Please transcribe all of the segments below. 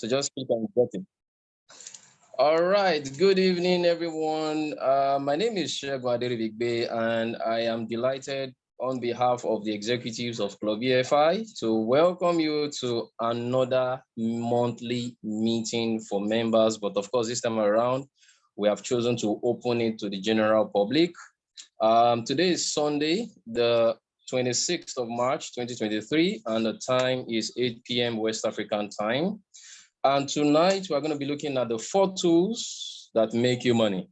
So just keep on getting. All right. Good evening, everyone. My name is Segun Aderibigbe, and I am delighted on behalf of the executives of Club EFI to welcome you to another monthly meeting for members. But of course, this time around, we have chosen to open it to the general public. Today is Sunday, the 26th of March, 2023, and the time is 8 p.m. West African time. And tonight, we're going to be looking at the 4 tools that make you money.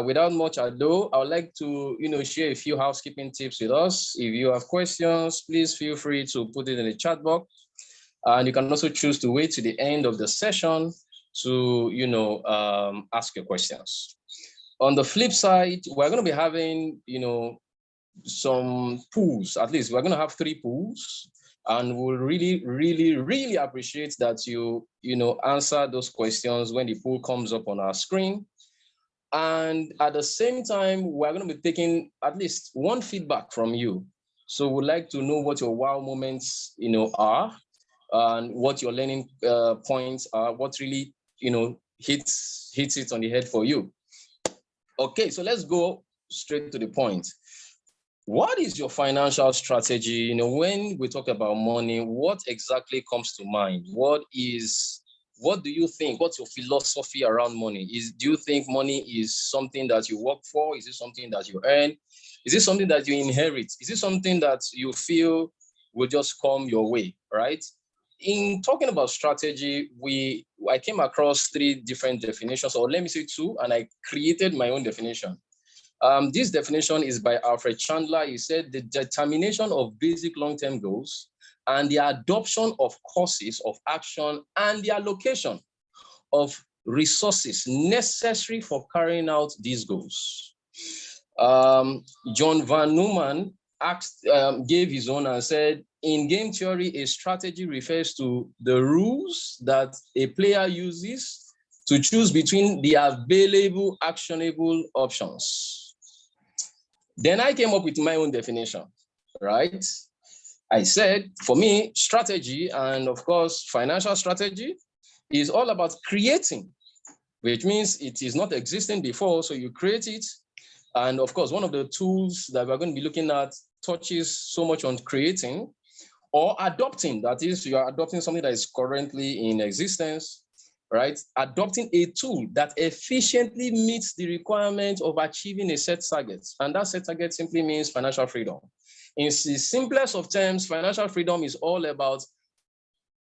Without much ado, I would like to, share a few housekeeping tips with us. If you have questions, please feel free to put it in the chat box. And you can also choose to wait to the end of the session to, ask your questions. On the flip side, we're going to be having, some pools. At least we're going to have 3 pools. And we'll really appreciate that you answer those questions when the poll comes up on our screen. And at the same time, we're going to be taking at least 1 feedback from you. So we'd like to know what your wow moments, are, and what your learning points are, what really, hits it on the head for you. Okay, so let's go straight to the point. What is your financial strategy? When we talk about money, what exactly comes to mind? What do you think? What's your philosophy around money? Do you think money is something that you work for? Is it something that you earn? Is it something that you inherit? Is it something that you feel will just come your way, right? In talking about strategy, I came across 3 different definitions, or let me say 2, and I created my own definition. This definition is by Alfred Chandler. He said the determination of basic long-term goals and the adoption of courses of action and the allocation of resources necessary for carrying out these goals. John Van Neumann gave his own and said, in game theory, a strategy refers to the rules that a player uses to choose between the available actionable options. Then I came up with my own definition, right? I said, for me, strategy, and of course, financial strategy, is all about creating, which means it is not existing before, so you create it. And of course, one of the tools that we're going to be looking at touches so much on creating or adopting. That is, you are adopting something that is currently in existence, right? Adopting a tool that efficiently meets the requirement of achieving a set target. And that set target simply means financial freedom. In the simplest of terms, financial freedom is all about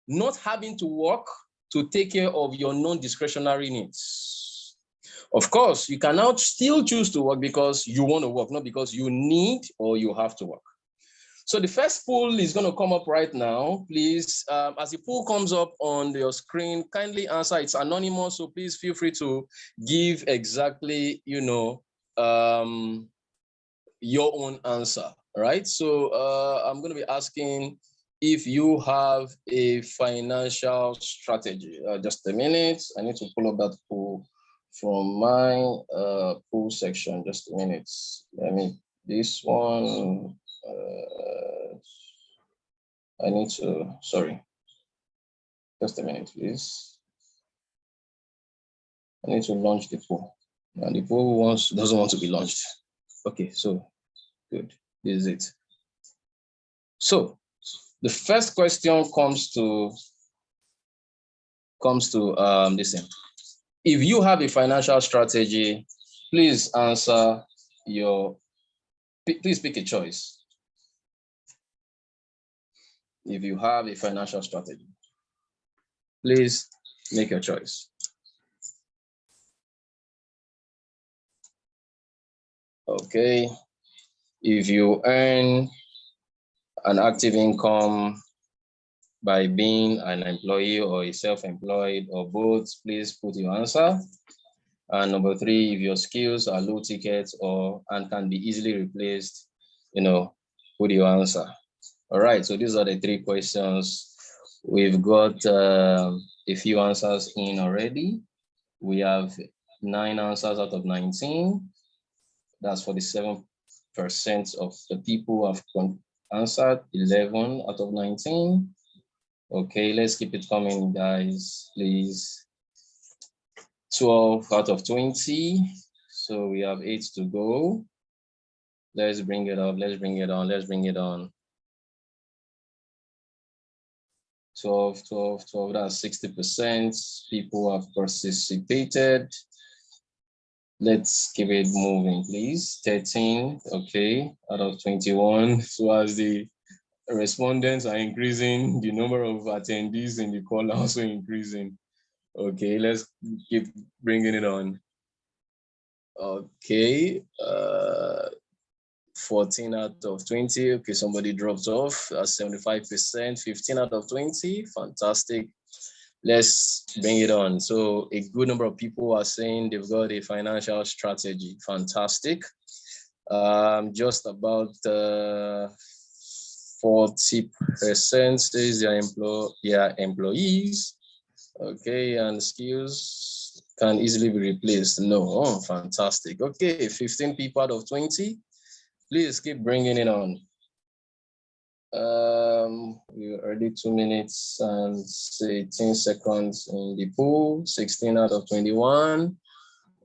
not having to work to take care of your non-discretionary needs. Of course, you can now still choose to work because you want to work, not because you need or you have to work. So the first poll is going to come up right now. Please, as the poll comes up on your screen, kindly answer. It's anonymous, so please feel free to give exactly, your own answer, right? So I'm going to be asking if you have a financial strategy. Just a minute. I need to pull up that poll from my poll section. Just a minute. This one. I need to, sorry, just a minute, please. I need to launch the poll. And the poll doesn't want to be launched. Okay, so good, this is it. So the first question comes to this thing. If you have a financial strategy, please answer please pick a choice. If you have a financial strategy, please make your choice. Okay. If you earn an active income by being an employee or a self-employed or both, please put your answer. And number 3, if your skills are low ticket and can be easily replaced, put your answer. All right, so these are the 3 questions. We've got a few answers in already. We have 9 answers out of 19. That's 47% of the people who have answered, 11 out of 19. Okay, let's keep it coming, guys, please. 12 out of 20. So we have 8 to go. Let's bring it up. Let's bring it on. Let's bring it on. 12, 12, 12. That's 60%. People have participated. Let's keep it moving, please. 13. Okay, out of 21. So as the respondents are increasing, the number of attendees in the call also increasing. Okay, let's keep bringing it on. Okay, 14 out of 20. Okay, somebody dropped off. That's 75%. 15 out of 20. Fantastic. Let's bring it on. So a good number of people are saying they've got a financial strategy. Fantastic. Just about 40% says their employees. Okay, and skills can easily be replaced. No, oh, fantastic. Okay, 15 people out of 20. Please keep bringing it on. We're already 2 minutes and 18 seconds in the pool, 16 out of 21.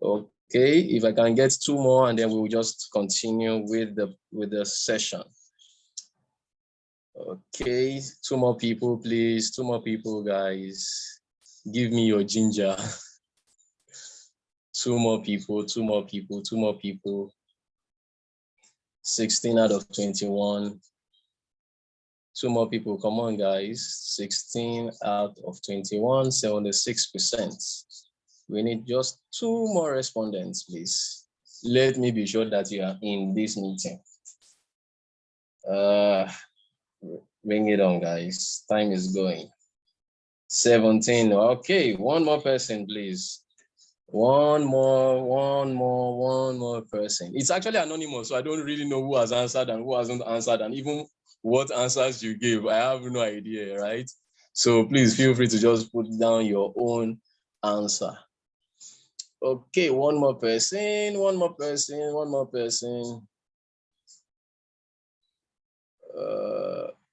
Okay, if I can get 2 more and then we'll just continue with the session. Okay, 2 more people, please. 2 more people, guys. Give me your ginger. 2 more people, 2 more people, 2 more people. 16 out of 21. 2 more people, come on, guys. 16 out of 21, 76%. We need just 2 more respondents, please. Let me be sure that you are in this meeting. Bring it on, guys. Time is going. 17. Okay, 1 more person, please. One more person. It's actually anonymous, so I don't really know who has answered and who hasn't answered, and even what answers you gave. I have no idea, right? So please feel free to just put down your own answer. Okay, 1 more person, 1 more person, 1 more person.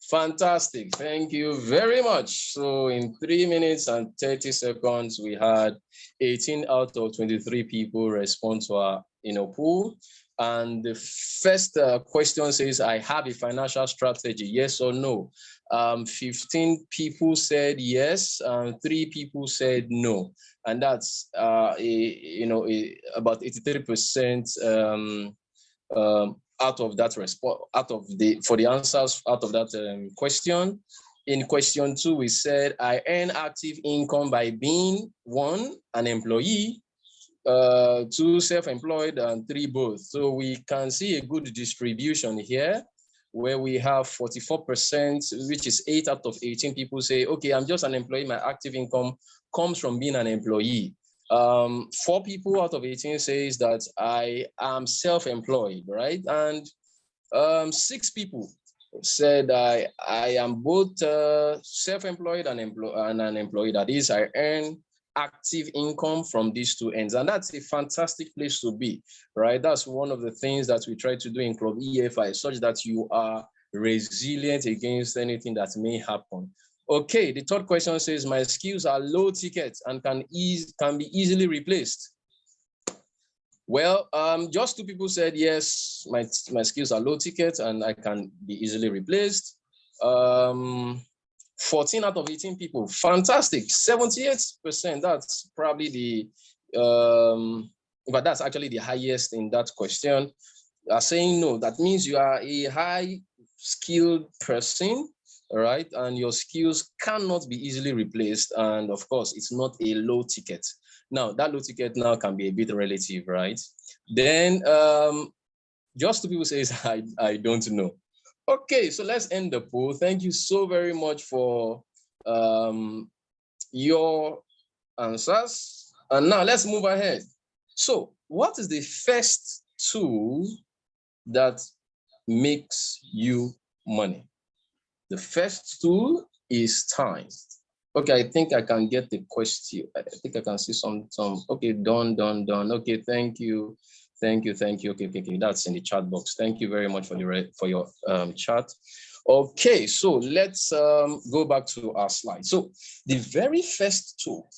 Fantastic. Thank you very much. So in 3 minutes and 30 seconds, we had 18 out of 23 people respond to our pool. And the first question says, I have a financial strategy, yes or no? 15 people said yes, and 3 people said no. And that's about 83% out of that response, for the answers out of that question. In question 2, we said, I earn active income by being 1, an employee, 2, self-employed, and 3, both. So we can see a good distribution here, where we have 44%, which is 8 out of 18 people say, okay, I'm just an employee, my active income comes from being an employee. 4 people out of 18 says that I am self-employed, right? And 6 people said I am both self-employed and an employee. That is, I earn active income from these 2 ends, and that's a fantastic place to be, right? That's one of the things that we try to do in Club EFI, such that you are resilient against anything that may happen. Okay, the third question says, my skills are low ticket and can be easily replaced. Well, just 2 people said yes, my skills are low ticket and I can be easily replaced. 14 out of 18 people, fantastic, 78%. That's probably but that's actually the highest in that question. Are saying no. That means you are a high skilled person, all right, and your skills cannot be easily replaced. And of course, it's not a low ticket. Now, that low ticket now can be a bit relative, right? Then just 2 people say, I don't know. Okay, so let's end the poll. Thank you so very much for your answers. And now let's move ahead. So what is the first tool that makes you money? The first tool is time. Okay, I think I can get the question. I think I can see some. Okay, done. Okay, thank you. Okay, that's in the chat box. Thank you very much for your chat. Okay, so let's go back to our slide. So the very first tool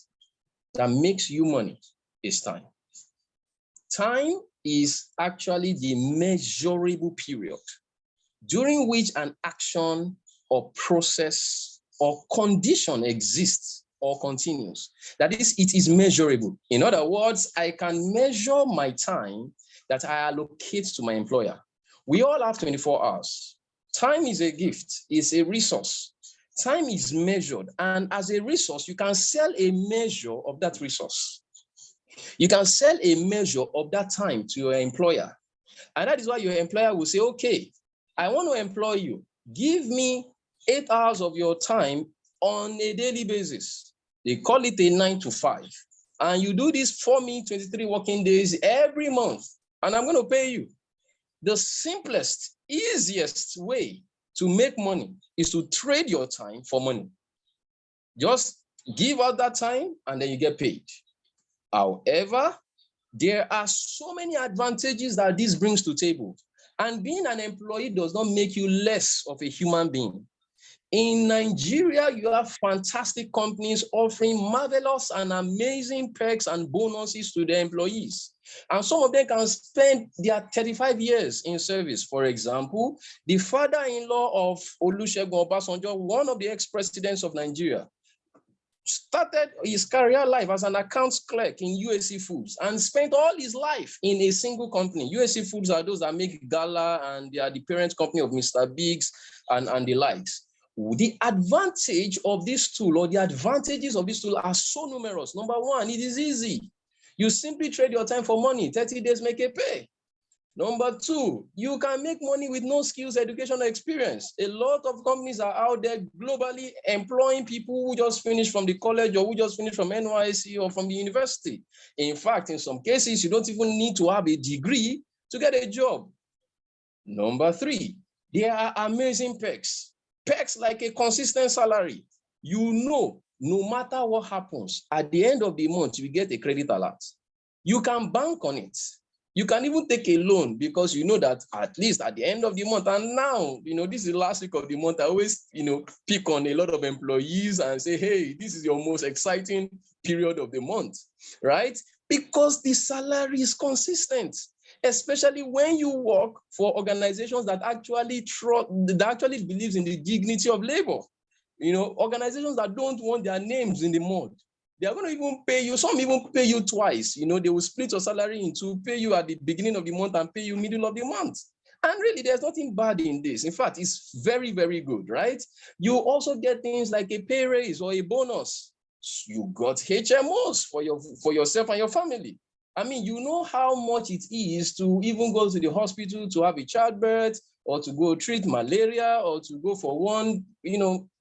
that makes you money is time. Time is actually the measurable period during which an action or process or condition exists or continues. That is, it is measurable. In other words, I can measure my time that I allocate to my employer. We all have 24 hours. Time is a gift, it's a resource. Time is measured, and as a resource, you can sell a measure of that resource. You can sell a measure of that time to your employer. And that is why your employer will say, okay, I want to employ you. Give me 8 hours of your time on a daily basis. They call it a 9 to 5. And you do this for me 23 working days every month, and I'm going to pay you. The simplest, easiest way to make money is to trade your time for money. Just give out that time and then you get paid. However, there are so many advantages that this brings to the table. And being an employee does not make you less of a human being. In Nigeria, you have fantastic companies offering marvelous and amazing perks and bonuses to their employees. And some of them can spend their 35 years in service. For example, the father-in-law of Olusegun Obasanjo, one of the ex-presidents of Nigeria, started his career life as an accounts clerk in USC Foods and spent all his life in a single company. USC Foods are those that make Gala, and they are the parent company of Mr. Biggs and the likes. The advantage of this tool, or the advantages of this tool, are so numerous. Number one, it is easy. You simply trade your time for money. 30 days make a pay. Number two, you can make money with no skills, education, or experience. A lot of companies are out there globally employing people who just finished from the college or who just finished from NYSC or from the university. In fact, in some cases, you don't even need to have a degree to get a job. Number three, there are amazing perks. Perks like a consistent salary. You know, no matter what happens, at the end of the month, you get a credit alert. You can bank on it. You can even take a loan because you know that at least at the end of the month, and now, this is the last week of the month, I always, pick on a lot of employees and say, hey, this is your most exciting period of the month, right? Because the salary is consistent, especially when you work for organizations that actually believes in the dignity of labor. Organizations that don't want their names in the mud. They are going to even pay you. Some even pay you twice. They will split your salary into pay you at the beginning of the month and pay you middle of the month. And really, there's nothing bad in this. In fact, it's very, very good, right? You also get things like a pay raise or a bonus. You got HMOs for yourself and your family. I mean, you know how much it is to even go to the hospital to have a childbirth, or to go treat malaria, or to go for one,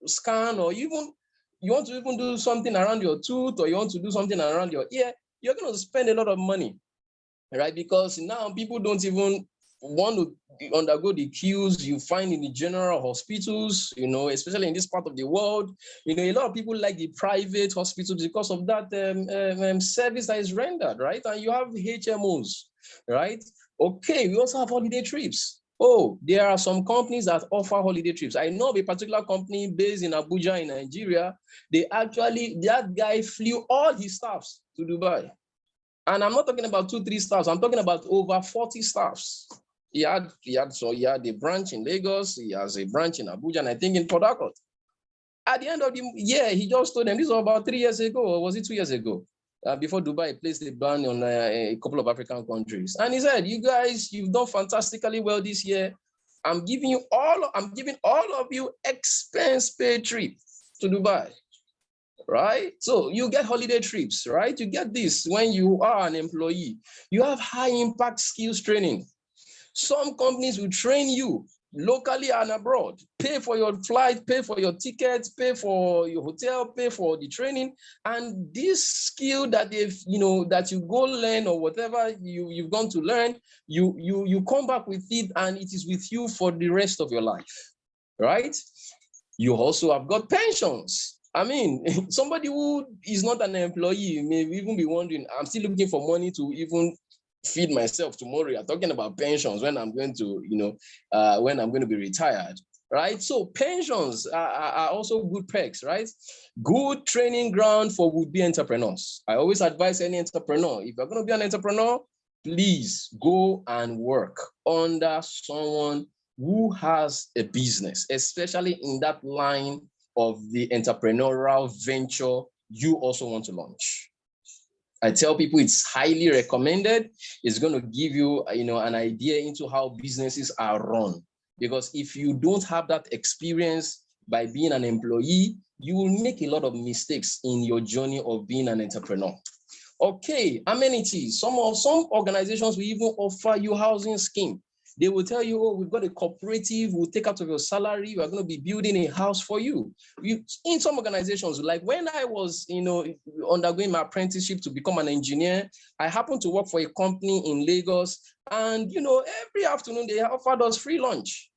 scan, or even you want to even do something around your tooth, or you want to do something around your ear, you're going to spend a lot of money, right? Because now people don't even want to undergo the queues you find in the general hospitals, especially in this part of the world. A lot of people like the private hospitals because of that service that is rendered, right? And you have HMOs, right? Okay, we also have holiday trips. Oh, there are some companies that offer holiday trips. I know of a particular company based in Abuja in Nigeria. That guy flew all his staffs to Dubai. And I'm not talking about 2-3 staffs. I'm talking about over 40 staffs. He had a branch in Lagos. He has a branch in Abuja, and I think in Port Harcourt. At the end of the year, he just told them, this was about 3 years ago, or was it 2 years ago? Before Dubai placed a ban on a couple of African countries. And he said, you guys, you've done fantastically well this year. I'm giving all of you expense paid trip to Dubai, right? So you get holiday trips, right? You get this when you are an employee. You have high impact skills training. Some companies will train you locally and abroad, pay for your flight, pay for your tickets, pay for your hotel, pay for the training. And this skill that that you go learn, or whatever you've gone to learn, you come back with it, and it is with you for the rest of your life, right? You also have got pensions. I mean, somebody who is not an employee may even be wondering, I'm still looking for money to even feed myself tomorrow. You're talking about pensions when I'm going to, when I'm going to be retired, right? So pensions are also good perks, right? Good training ground for would-be entrepreneurs. I always advise any entrepreneur, if you're going to be an entrepreneur, please go and work under someone who has a business, especially in that line of the entrepreneurial venture you also want to launch. I tell people it's highly recommended. It's going to give you, an idea into how businesses are run. Because if you don't have that experience by being an employee, you will make a lot of mistakes in your journey of being an entrepreneur. Okay, amenities. Some organizations will even offer you housing scheme. They will tell you, oh, we've got a cooperative, we'll take out of your salary, we're going to be building a house for you. In some organizations, like when I was, undergoing my apprenticeship to become an engineer, I happened to work for a company in Lagos, and, every afternoon they offered us free lunch.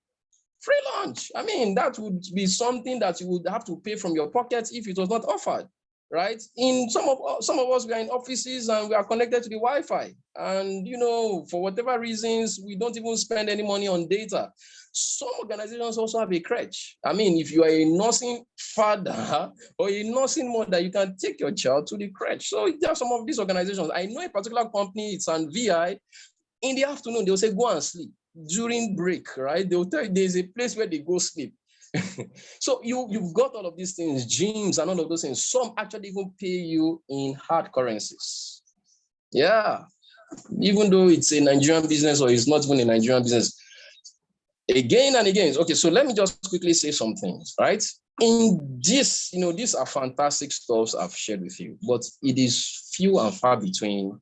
Free lunch. I mean, that would be something that you would have to pay from your pocket if it was not offered. Right? In some of us, we are in offices and we are connected to the Wi-Fi. And, for whatever reasons, we don't even spend any money on data. Some organizations also have a crèche. I mean, if you are a nursing father or a nursing mother, you can take your child to the crèche. So there are some of these organizations. I know a particular company, it's an VI. In the afternoon, they'll say, go and sleep. During break, right? They'll tell you there's a place where they go sleep. So you've got all of these things, gyms and all of those things. Some actually even pay you in hard currencies. Yeah, even though it's a Nigerian business or it's not even a Nigerian business. Again and again. Okay, so let me just quickly say some things, right? In this, these are fantastic stuffs I've shared with you, but it is few and far between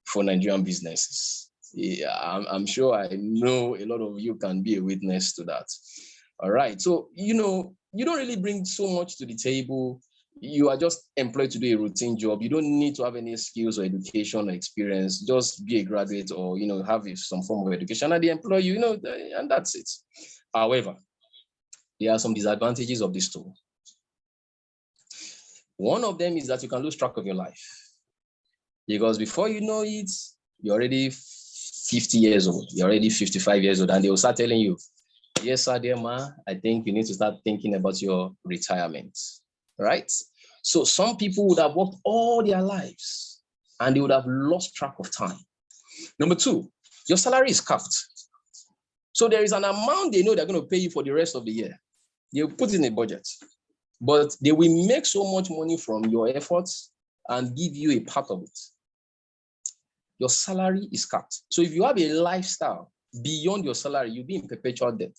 for Nigerian businesses. Yeah, I'm sure I know a lot of you can be a witness to that. All right. So, you don't really bring so much to the table. You are just employed to do a routine job. You don't need to have any skills or education or experience. Just be a graduate or, have some form of education and they employ you, and that's it. However, there are some disadvantages of this tool. One of them is that you can lose track of your life. Because before you know it, you're already 50 years old. You're already 55 years old. And they will start telling you, yes, sir, dear ma, I think you need to start thinking about your retirement, right? So some people would have worked all their lives and they would have lost track of time. Number two, your salary is capped. So there is an amount they know they're going to pay you for the rest of the year. They'll put in a budget, but they will make so much money from your efforts and give you a part of it. Your salary is capped. So if you have a lifestyle beyond your salary, you'll be in perpetual debt.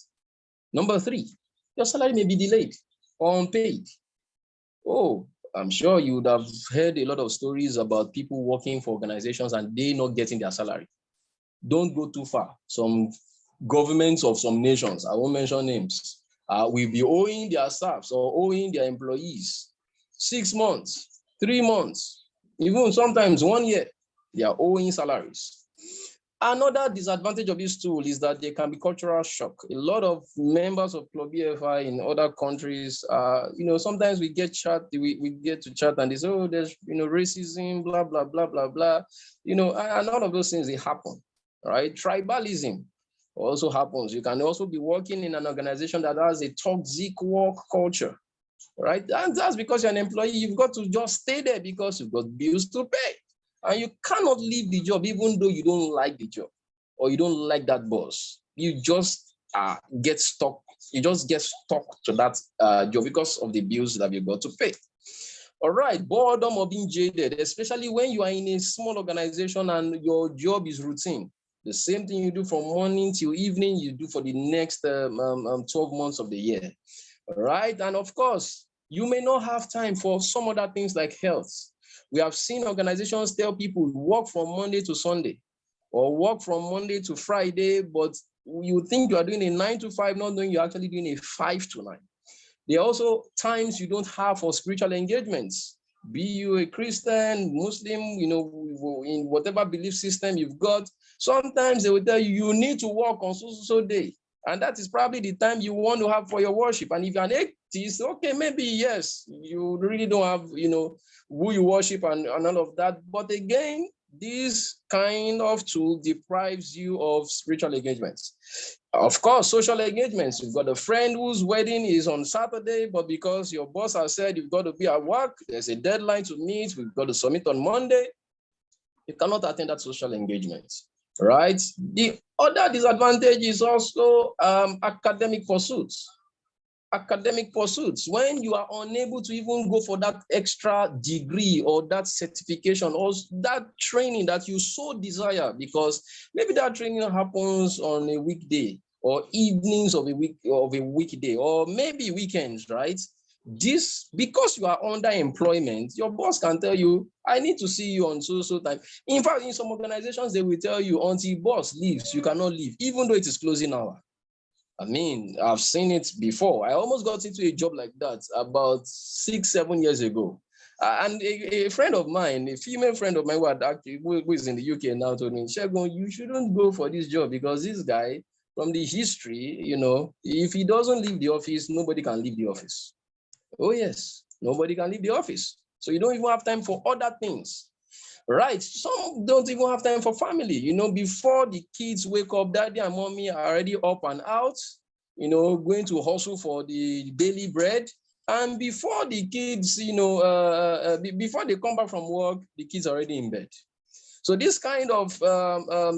Number three, your salary may be delayed or unpaid. Oh, I'm sure you would have heard a lot of stories about people working for organizations and they not getting their salary. Don't go too far. Some governments of some nations, I won't mention names, will be owing their staffs or owing their employees 6 months, 3 months, even sometimes 1 year, they are owing salaries. Another disadvantage of this tool is that there can be cultural shock. A lot of members of Club BFI in other countries, sometimes we get we get to chat and they say, oh, there's, racism, blah, blah, blah, blah, blah. And all of those things, they happen, right? Tribalism also happens. You can also be working in an organization that has a toxic work culture, right? And that's because you're an employee. You've got to just stay there because you've got bills to pay. And you cannot leave the job even though you don't like the job or you don't like that boss. You just get stuck. You just get stuck to that job because of the bills that you've got to pay. All right, boredom or being jaded, especially when you are in a small organization and your job is routine. The same thing you do from morning till evening, you do for the next 12 months of the year. All right, and of course, you may not have time for some other things like health. We have seen organizations tell people work from Monday to Sunday or work from Monday to Friday, but you think you are doing a 9 to 5, not knowing you're actually doing a 5 to 9. There are also times you don't have for spiritual engagements. Be you a Christian, Muslim, in whatever belief system you've got, sometimes they will tell you, you need to work on so day. And that is probably the time you want to have for your worship. And if you're an atheist, okay, maybe yes, you really don't have, who you worship and all of that. But again, this kind of tool deprives you of spiritual engagements. Of course, social engagements. You've got a friend whose wedding is on Saturday, but because your boss has said you've got to be at work, there's a deadline to meet, we've got to submit on Monday, you cannot attend that social engagement, right? The other disadvantage is also academic pursuits. Academic pursuits, when you are unable to even go for that extra degree or that certification or that training that you so desire, because maybe that training happens on a weekday or evenings of a weekday, or maybe weekends, right? This, because you are under employment, your boss can tell you, I need to see you on so time. In fact, in some organizations, they will tell you until boss leaves, you cannot leave, even though it is closing hour. I mean, I've seen it before. I almost got into a job like that about 6-7 years ago. And a friend of mine, a female friend of mine who is in the UK now, told me, Segun, you shouldn't go for this job because this guy, from the history, if he doesn't leave the office, nobody can leave the office. Oh yes, nobody can leave the office. So you don't even have time for other things. Right. Some don't even have time for family. Before the kids wake up, daddy and mommy are already up and out, going to hustle for the daily bread. And before the kids, before they come back from work, the kids are already in bed. So this kind of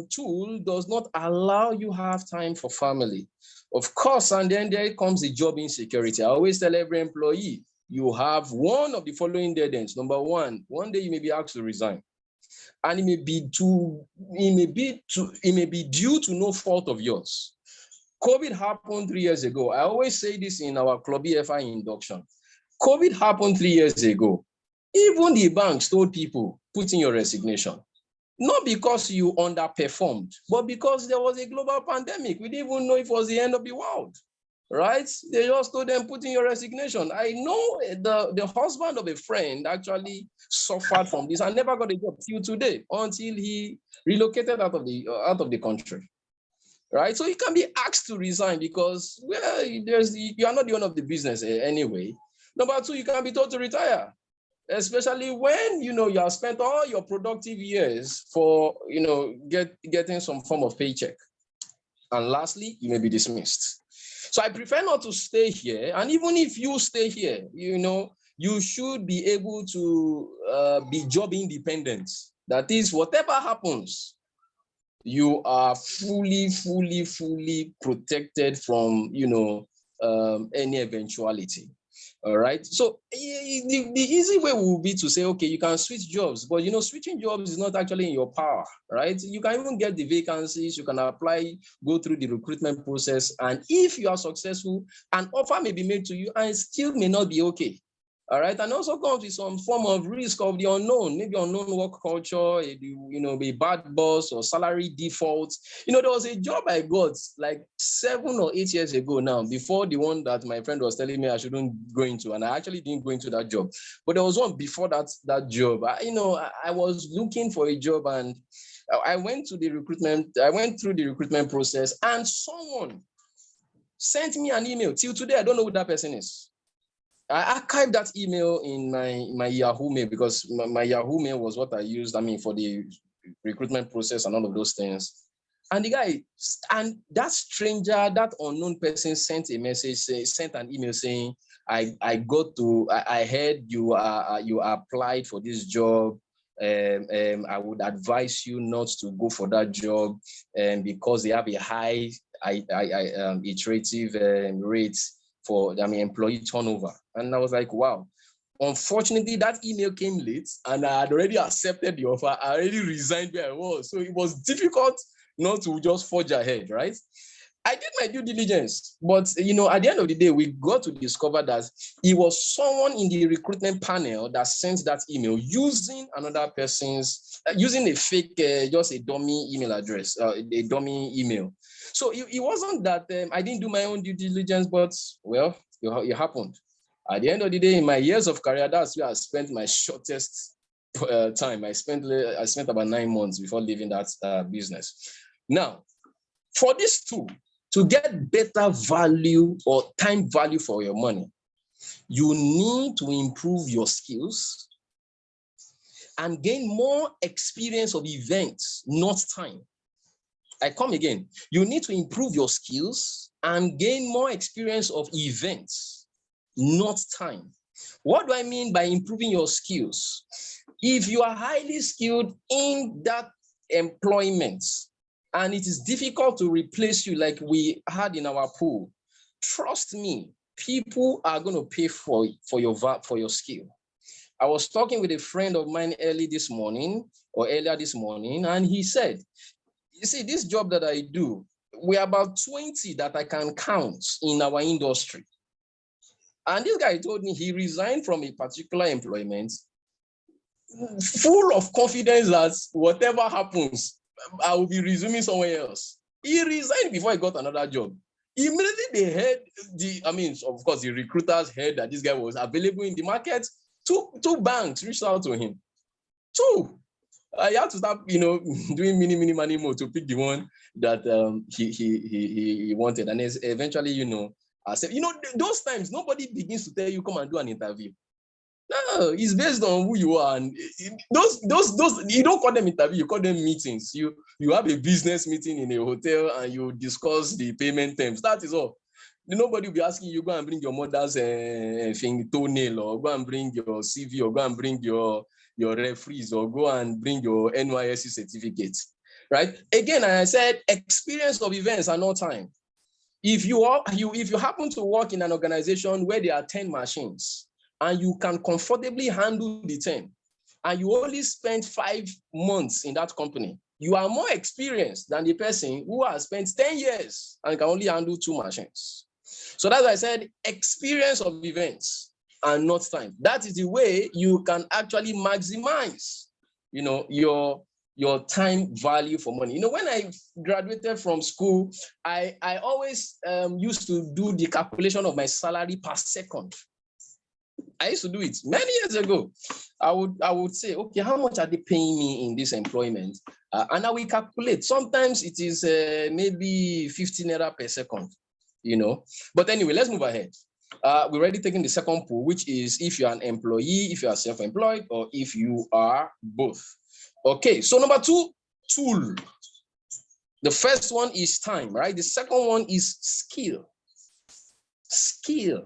tool does not allow you have time for family. Of course, and then there comes the job insecurity. I always tell every employee, you have one of the following dead ends. Number one day you may be asked to resign. And it may be due to no fault of yours. COVID happened 3 years ago. I always say this in our Club EFI induction. COVID happened 3 years ago. Even the banks told people, put in your resignation. Not because you underperformed, but because there was a global pandemic. We didn't even know if it was the end of the world. Right? They just told them, put in your resignation. I know the husband of a friend actually suffered from this and never got a job till today until he relocated out of the country. Right? So you can be asked to resign because, well, you are not the owner of the business anyway. Number two, you can be told to retire, especially when you have spent all your productive years for getting some form of paycheck. And lastly, you may be dismissed. So I prefer not to stay here. And even if you stay here, you should be able to be job independent. That is, whatever happens, you are fully protected from, any eventuality. All right. So the easy way will be to say, okay, you can switch jobs, but switching jobs is not actually in your power, right? You can even get the vacancies, you can apply, go through the recruitment process, and if you are successful, an offer may be made to you and still may not be okay. All right, and also comes with some form of risk of the unknown, maybe unknown work culture, a bad boss or salary default. There was a job I got like 7 or 8 years ago now, before the one that my friend was telling me I shouldn't go into, and I actually didn't go into that job. But there was one before that job. I was looking for a job, and I went through the recruitment process, and someone sent me an email. Till today, I don't know who that person is. I archived that email in my Yahoo Mail because my Yahoo Mail was what I used, for the recruitment process and all of those things. And the guy, and that stranger, that unknown person sent an email saying, I heard you applied for this job. I would advise you not to go for that job because they have a high iterative rate for employee turnover. And I was like, wow. Unfortunately, that email came late and I had already accepted the offer. I already resigned where I was. So it was difficult not to just forge ahead, right? I did my due diligence, but at the end of the day, we got to discover that it was someone in the recruitment panel that sent that email using another person's, using a fake, just a dummy email address, a dummy email. So it wasn't that I didn't do my own due diligence, but well, it happened. At the end of the day, in my years of career, that's where I spent my shortest time. I spent about 9 months before leaving that business. Now, for this tool, to get better value or time value for your money, you need to improve your skills and gain more experience of events, not time. I come again. You need to improve your skills and gain more experience of events, not time. What do I mean by improving your skills? If you are highly skilled in that employment and it is difficult to replace you like we had in our pool, trust me, people are going to pay for your skill. I was talking with a friend of mine earlier this morning, and he said, you see, this job that I do, we're about 20 that I can count in our industry. And this guy told me he resigned from a particular employment, full of confidence that whatever happens, I will be resuming somewhere else. He resigned before he got another job. Immediately they heard of course, the recruiters heard that this guy was available in the market. Two banks reached out to him. Two. I had to start, doing mini money more to pick the one that he wanted. And eventually, I said, those times nobody begins to tell you come and do an interview. No, it's based on who you are. And those you don't call them interview, you call them meetings. You have a business meeting in a hotel and you discuss the payment terms. That is all. Nobody will be asking you, go and bring your mother's toenail, or go and bring your CV, or go and bring your referees, or go and bring your NYSC certificate, right? Again, I said, experience of events are not time. If you happen to work in an organization where there are 10 machines and you can comfortably handle the 10, and you only spent 5 months in that company, you are more experienced than the person who has spent 10 years and can only handle 2 machines. So that's why I said experience of events and not time. That is the way you can actually maximize, your time value for money. When I graduated from school, I always used to do the calculation of my salary per second. I used to do it many years ago. I would say, okay, how much are they paying me in this employment? And I will calculate. Sometimes it is maybe 15 naira per second, But anyway, let's move ahead. We're already taking the second pool, which is if you're an employee, if you are self-employed, or if you are both. Okay, so number 2, tool. The first one is time, right? The second one is skill. Skill.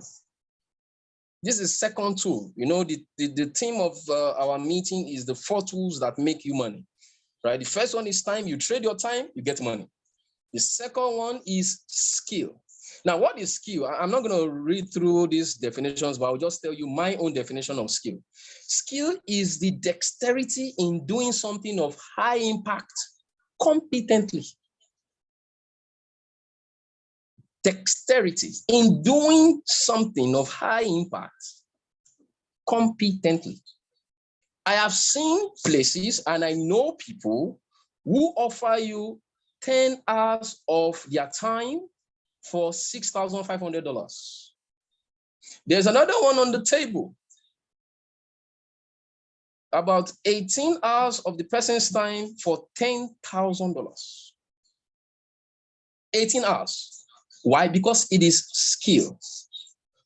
This is second tool. The theme of our meeting is the 4 tools that make you money, right? The first one is time. You trade your time, you get money. The second one is skill. Now, what is skill? I'm not going to read through these definitions, but I'll just tell you my own definition of skill. Skill is the dexterity in doing something of high impact competently. Dexterity in doing something of high impact competently. I have seen places and I know people who offer you 10 hours of their time for $6,500. There's another one on the table. About 18 hours of the person's time for $10,000. 18 hours. Why? Because it is skill.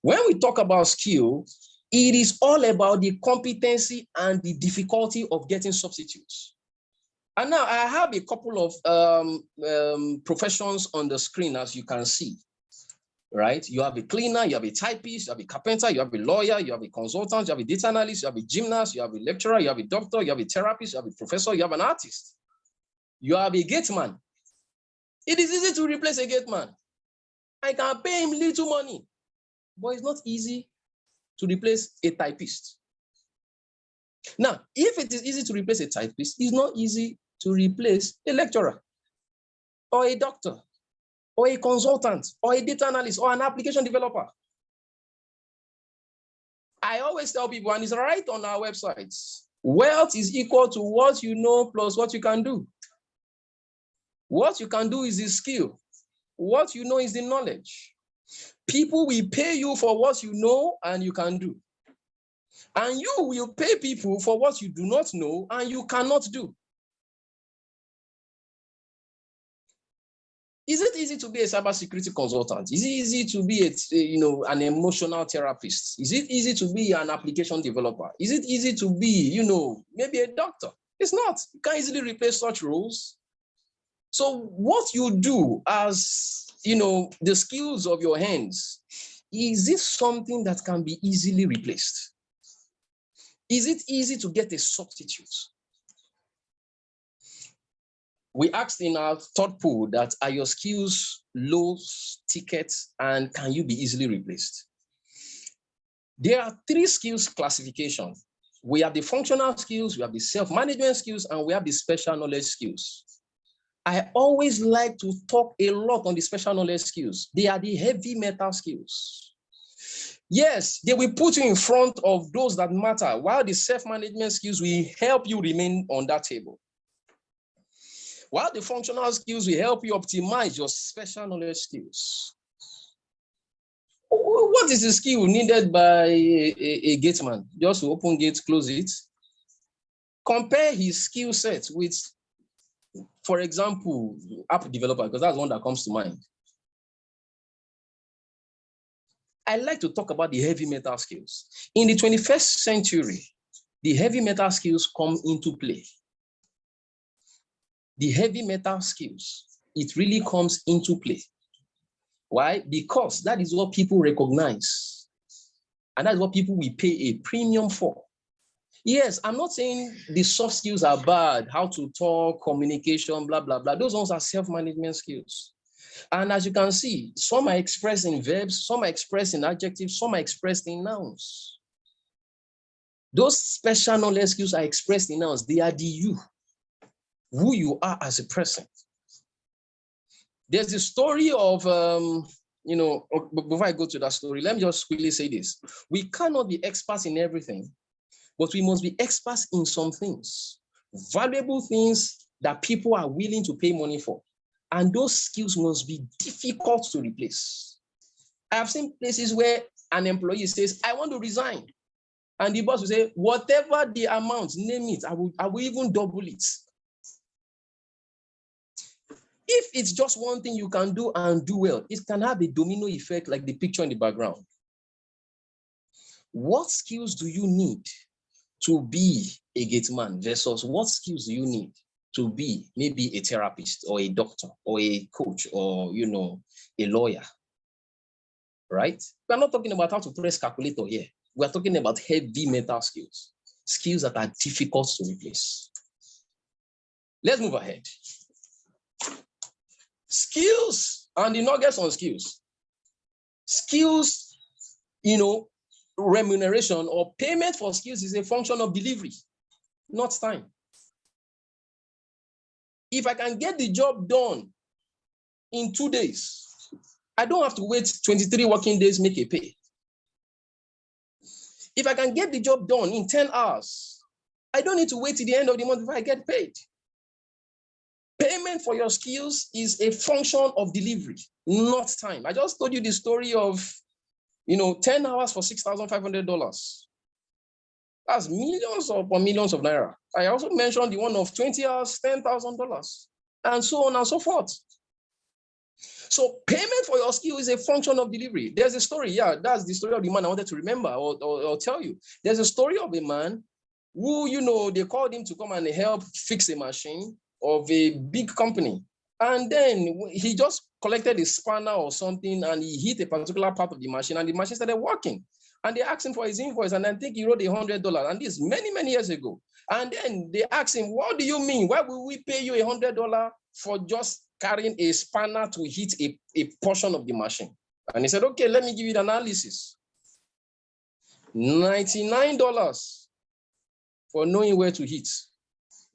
When we talk about skill, it is all about the competency and the difficulty of getting substitutes. And now I have a couple of professions on the screen, as you can see, right? You have a cleaner, you have a typist, you have a carpenter, you have a lawyer, you have a consultant, you have a data analyst, you have a gymnast, you have a lecturer, you have a doctor, you have a therapist, you have a professor, you have an artist. You have a gate man. It is easy to replace a gate man. I can pay him little money, but it's not easy to replace a typist. Now, if it is easy to replace a typist, it's not easy to replace a lecturer or a doctor or a consultant or a data analyst or an application developer. I always tell people, and it's right on our websites, wealth is equal to what you know plus what you can do. What you can do is the skill. What you know is the knowledge. People will pay you for what you know and you can do. And you will pay people for what you do not know and you cannot do. Is it easy to be a cybersecurity consultant? Is it easy to be an emotional therapist? Is it easy to be an application developer? Is it easy to be, maybe a doctor? It's not. You can't easily replace such roles. So what you do as, the skills of your hands, is this something that can be easily replaced? Is it easy to get a substitute? We asked in our third poll that, are your skills low ticket and can you be easily replaced? There are 3 skills classification. We have the functional skills, we have the self-management skills, and we have the special knowledge skills. I always like to talk a lot on the special knowledge skills. They are the heavy metal skills. Yes, they will put you in front of those that matter, while the self-management skills will help you remain on that table. While the functional skills will help you optimize your special knowledge skills. What is the skill needed by a gateman? Just to open gates, close it. Compare his skill set with, for example, app developer, because that's one that comes to mind. I like to talk about the heavy metal skills. In the 21st century, the heavy metal skills come into play. The heavy metal skills, it really comes into play. Why? Because that is what people recognize. And that's what people will pay a premium for. Yes, I'm not saying the soft skills are bad, how to talk, communication, blah, blah, blah. Those ones are self-management skills. And as you can see, some are expressed in verbs, some are expressed in adjectives, some are expressed in nouns. Those special knowledge skills are expressed in nouns. They are the you, who you are as a person. There's a story of, before I go to that story, let me just quickly say this. We cannot be experts in everything, but we must be experts in some things, valuable things that people are willing to pay money for. And those skills must be difficult to replace. I have seen places where an employee says, I want to resign. And the boss will say, whatever the amount, name it, I will even double it. If it's just one thing you can do and do well, it can have a domino effect like the picture in the background. What skills do you need to be a gateman versus what skills do you need to be maybe a therapist or a doctor or a coach or, a lawyer, right? We're not talking about how to press calculator here. We're talking about heavy metal skills, skills that are difficult to replace. Let's move ahead. Skills and the nuggets on skills. Skills, remuneration or payment for skills is a function of delivery, not time. If I can get the job done in 2 days, I don't have to wait 23 working days, make a pay. If I can get the job done in 10 hours, I don't need to wait till the end of the month before I get paid. Payment for your skills is a function of delivery, not time. I just told you the story of, 10 hours for $6,500. That's millions upon millions of naira. I also mentioned the one of 20 hours, $10,000, and so on and so forth. So payment for your skill is a function of delivery. There's a story, that's the story of the man I wanted to remember or tell you. There's a story of a man who, they called him to come and help fix a machine of a big company. And then he just collected a spanner or something and he hit a particular part of the machine and the machine started working. And they asked him for his invoice and I think he wrote $100. And this many, many years ago. And then they asked him, what do you mean? Why will we pay you $100 for just carrying a spanner to hit a portion of the machine? And he said, okay, let me give you the analysis. $99 for knowing where to hit.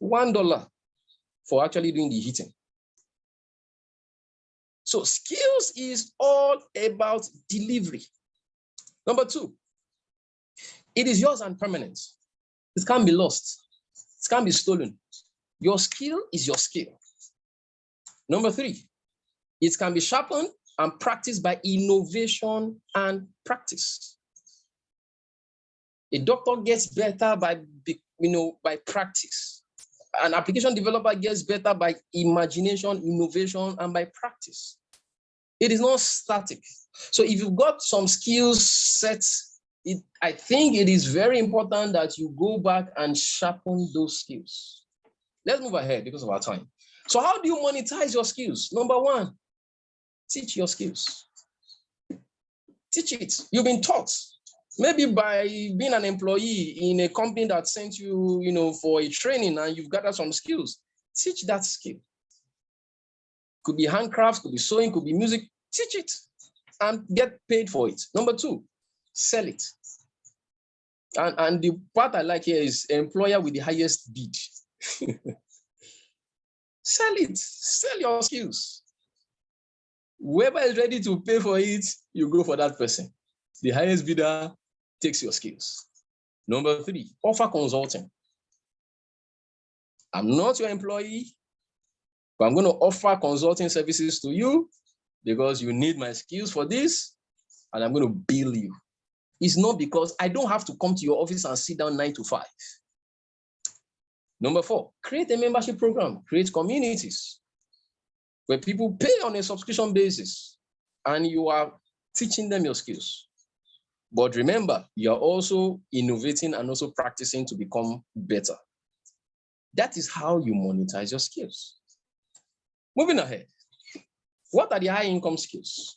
$1 for actually doing the hitting. So skills is all about delivery. Number 2, it is yours and permanent. It can't be lost. It can't be stolen. Your skill is your skill. Number 3, it can be sharpened and practiced by innovation and practice. A doctor gets better by practice. An application developer gets better by imagination, innovation, and by practice. It is not static. So if you've got some skills sets, I think it is very important that you go back and sharpen those skills. Let's move ahead because of our time. So how do you monetize your skills? Number one, teach your skills. Teach it. You've been taught. Maybe by being an employee in a company that sent you, for a training and you've gathered some skills. Teach that skill. Could be handcrafts, could be sewing, could be music. Teach it and get paid for it. Number two, sell it. And the part I like here is employer with the highest bid. Sell it. Sell your skills. Whoever is ready to pay for it, you go for that person. The highest bidder takes your skills. Number three, offer consulting. I'm not your employee, but I'm going to offer consulting services to you because you need my skills for this, and I'm going to bill you. It's not because I don't have to come to your office and sit down 9 to 5. Number four, create a membership program, create communities where people pay on a subscription basis and you are teaching them your skills. But remember, you're also innovating and also practicing to become better. That is how you monetize your skills. Moving ahead, what are the high income skills?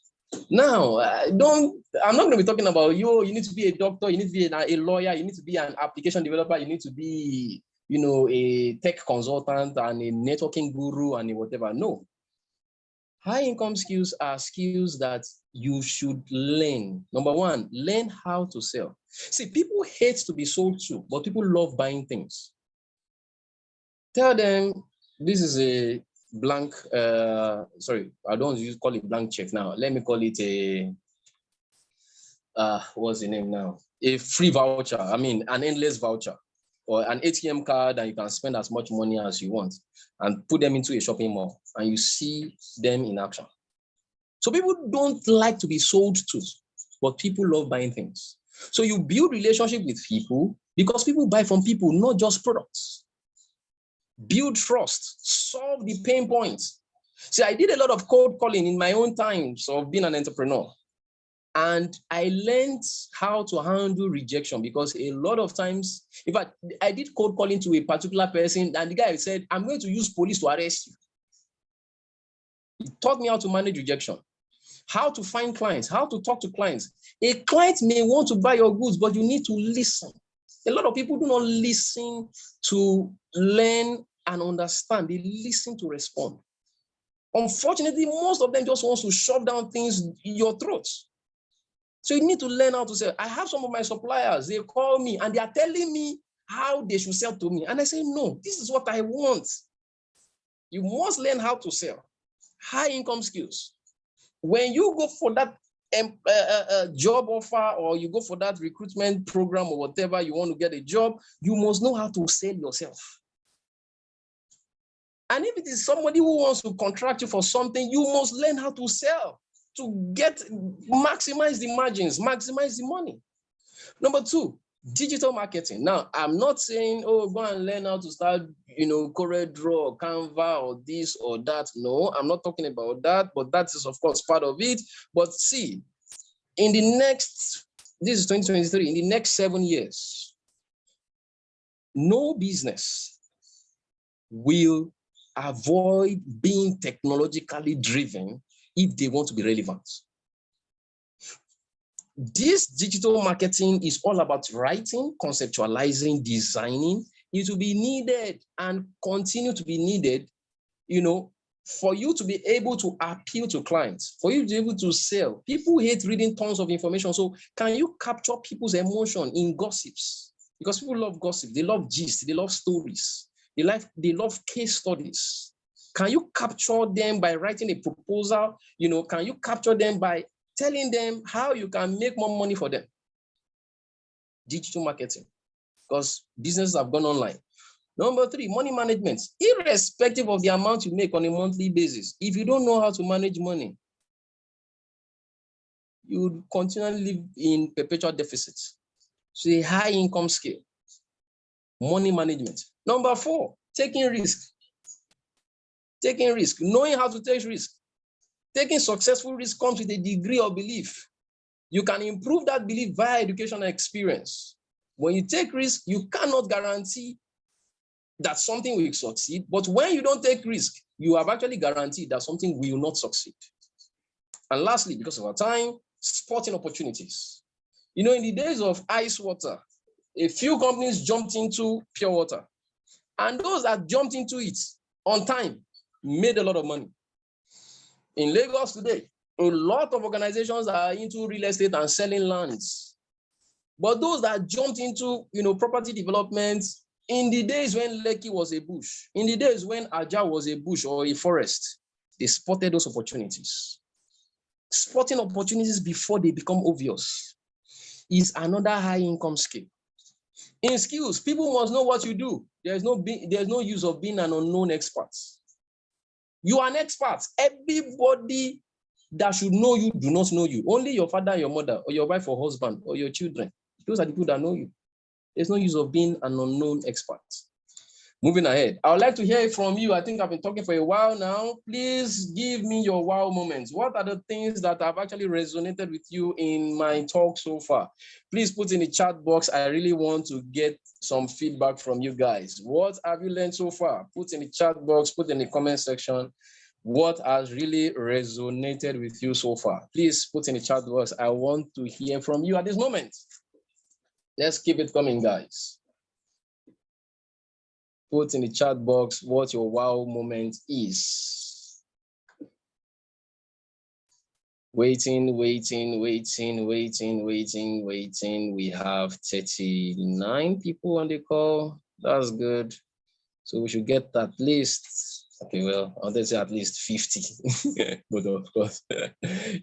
Now, I'm not going to be talking about you need to be a doctor, you need to be a lawyer, you need to be an application developer, you need to be, a tech consultant and a networking guru and whatever. No. High income skills are skills that you should learn. Number one, learn how to sell. See, people hate to be sold to, but people love buying things. Tell them this is a blank, sorry, I don't use call it blank check now. Let me call it a, what's the name now? A free voucher. I mean, an endless voucher or an ATM card, and you can spend as much money as you want and put them into a shopping mall and you see them in action. So people don't like to be sold to, but people love buying things. So you build relationship with people because people buy from people, not just products. Build trust, solve the pain points. See, I did a lot of cold calling in my own times of being an entrepreneur. And I learned how to handle rejection because a lot of times, in fact, I did cold calling to a particular person and the guy said, I'm going to use police to arrest you. He taught me how to manage rejection, how to find clients, how to talk to clients. A client may want to buy your goods, but you need to listen. A lot of people do not listen to learn and understand. They listen to respond. Unfortunately, most of them just want to shove down things in your throat. So you need to learn how to sell. I have some of my suppliers, they call me and they are telling me how they should sell to me. And I say, no, this is what I want. You must learn how to sell. High income skills. When you go for that job offer or you go for that recruitment program or whatever, you want to get a job, you must know how to sell yourself. And if it is somebody who wants to contract you for something, you must learn how to sell to maximize the margins, maximize the money. Number two, digital marketing. Now, I'm not saying, oh, go and learn how to start, CorelDRAW or Canva or this or that. No, I'm not talking about that, but that is, of course, part of it. But see, in the next, this is 2023, in the next 7 years, no business will avoid being technologically driven if they want to be relevant. This digital marketing is all about writing, conceptualizing, designing. It will be needed and continue to be needed, for you to be able to appeal to clients, for you to be able to sell. People hate reading tons of information. So can you capture people's emotion in gossips? Because people love gossip. They love gist. They love stories. They love case studies. Can you capture them by writing a proposal? Can you capture them by telling them how you can make more money for them? Digital marketing, because businesses have gone online. Number three, money management. Irrespective of the amount you make on a monthly basis, if you don't know how to manage money, you would continually live in perpetual deficit. So a high income skill, money management. Number four, taking risk. Taking risk, knowing how to take risk. Taking successful risk comes with a degree of belief. You can improve that belief via education and experience. When you take risk, you cannot guarantee that something will succeed. But when you don't take risk, you have actually guaranteed that something will not succeed. And lastly, because of our time, sporting opportunities. You know, in the days of ice water, a few companies jumped into pure water. And those that jumped into it on time made a lot of money. In Lagos today, a lot of organizations are into real estate and selling lands. But those that jumped into, property development in the days when Lekki was a bush, in the days when Aja was a bush or a forest, they spotted those opportunities. Spotting opportunities before they become obvious is another high income skill. In skills, people must know what you do. There's no use of being an unknown expert. You are an expert. Everybody that should know you do not know you. Only your father, your mother, or your wife or husband, or your children. Those are the people that know you. There's no use of being an unknown expert. Moving ahead, I would like to hear from you. I think I've been talking for a while now. Please give me your wow moments. What are the things that have actually resonated with you in my talk so far? Please put in the chat box. I really want to get some feedback from you guys. What have you learned so far? Put in the chat box, put in the comment section. What has really resonated with you so far? Please put in the chat box. I want to hear from you at this moment. Let's keep it coming, guys. Put in the chat box what your wow moment is. Waiting. We have 39 people on the call. That's good. So we should get at least, okay, well, I'll say at least 50. But of course,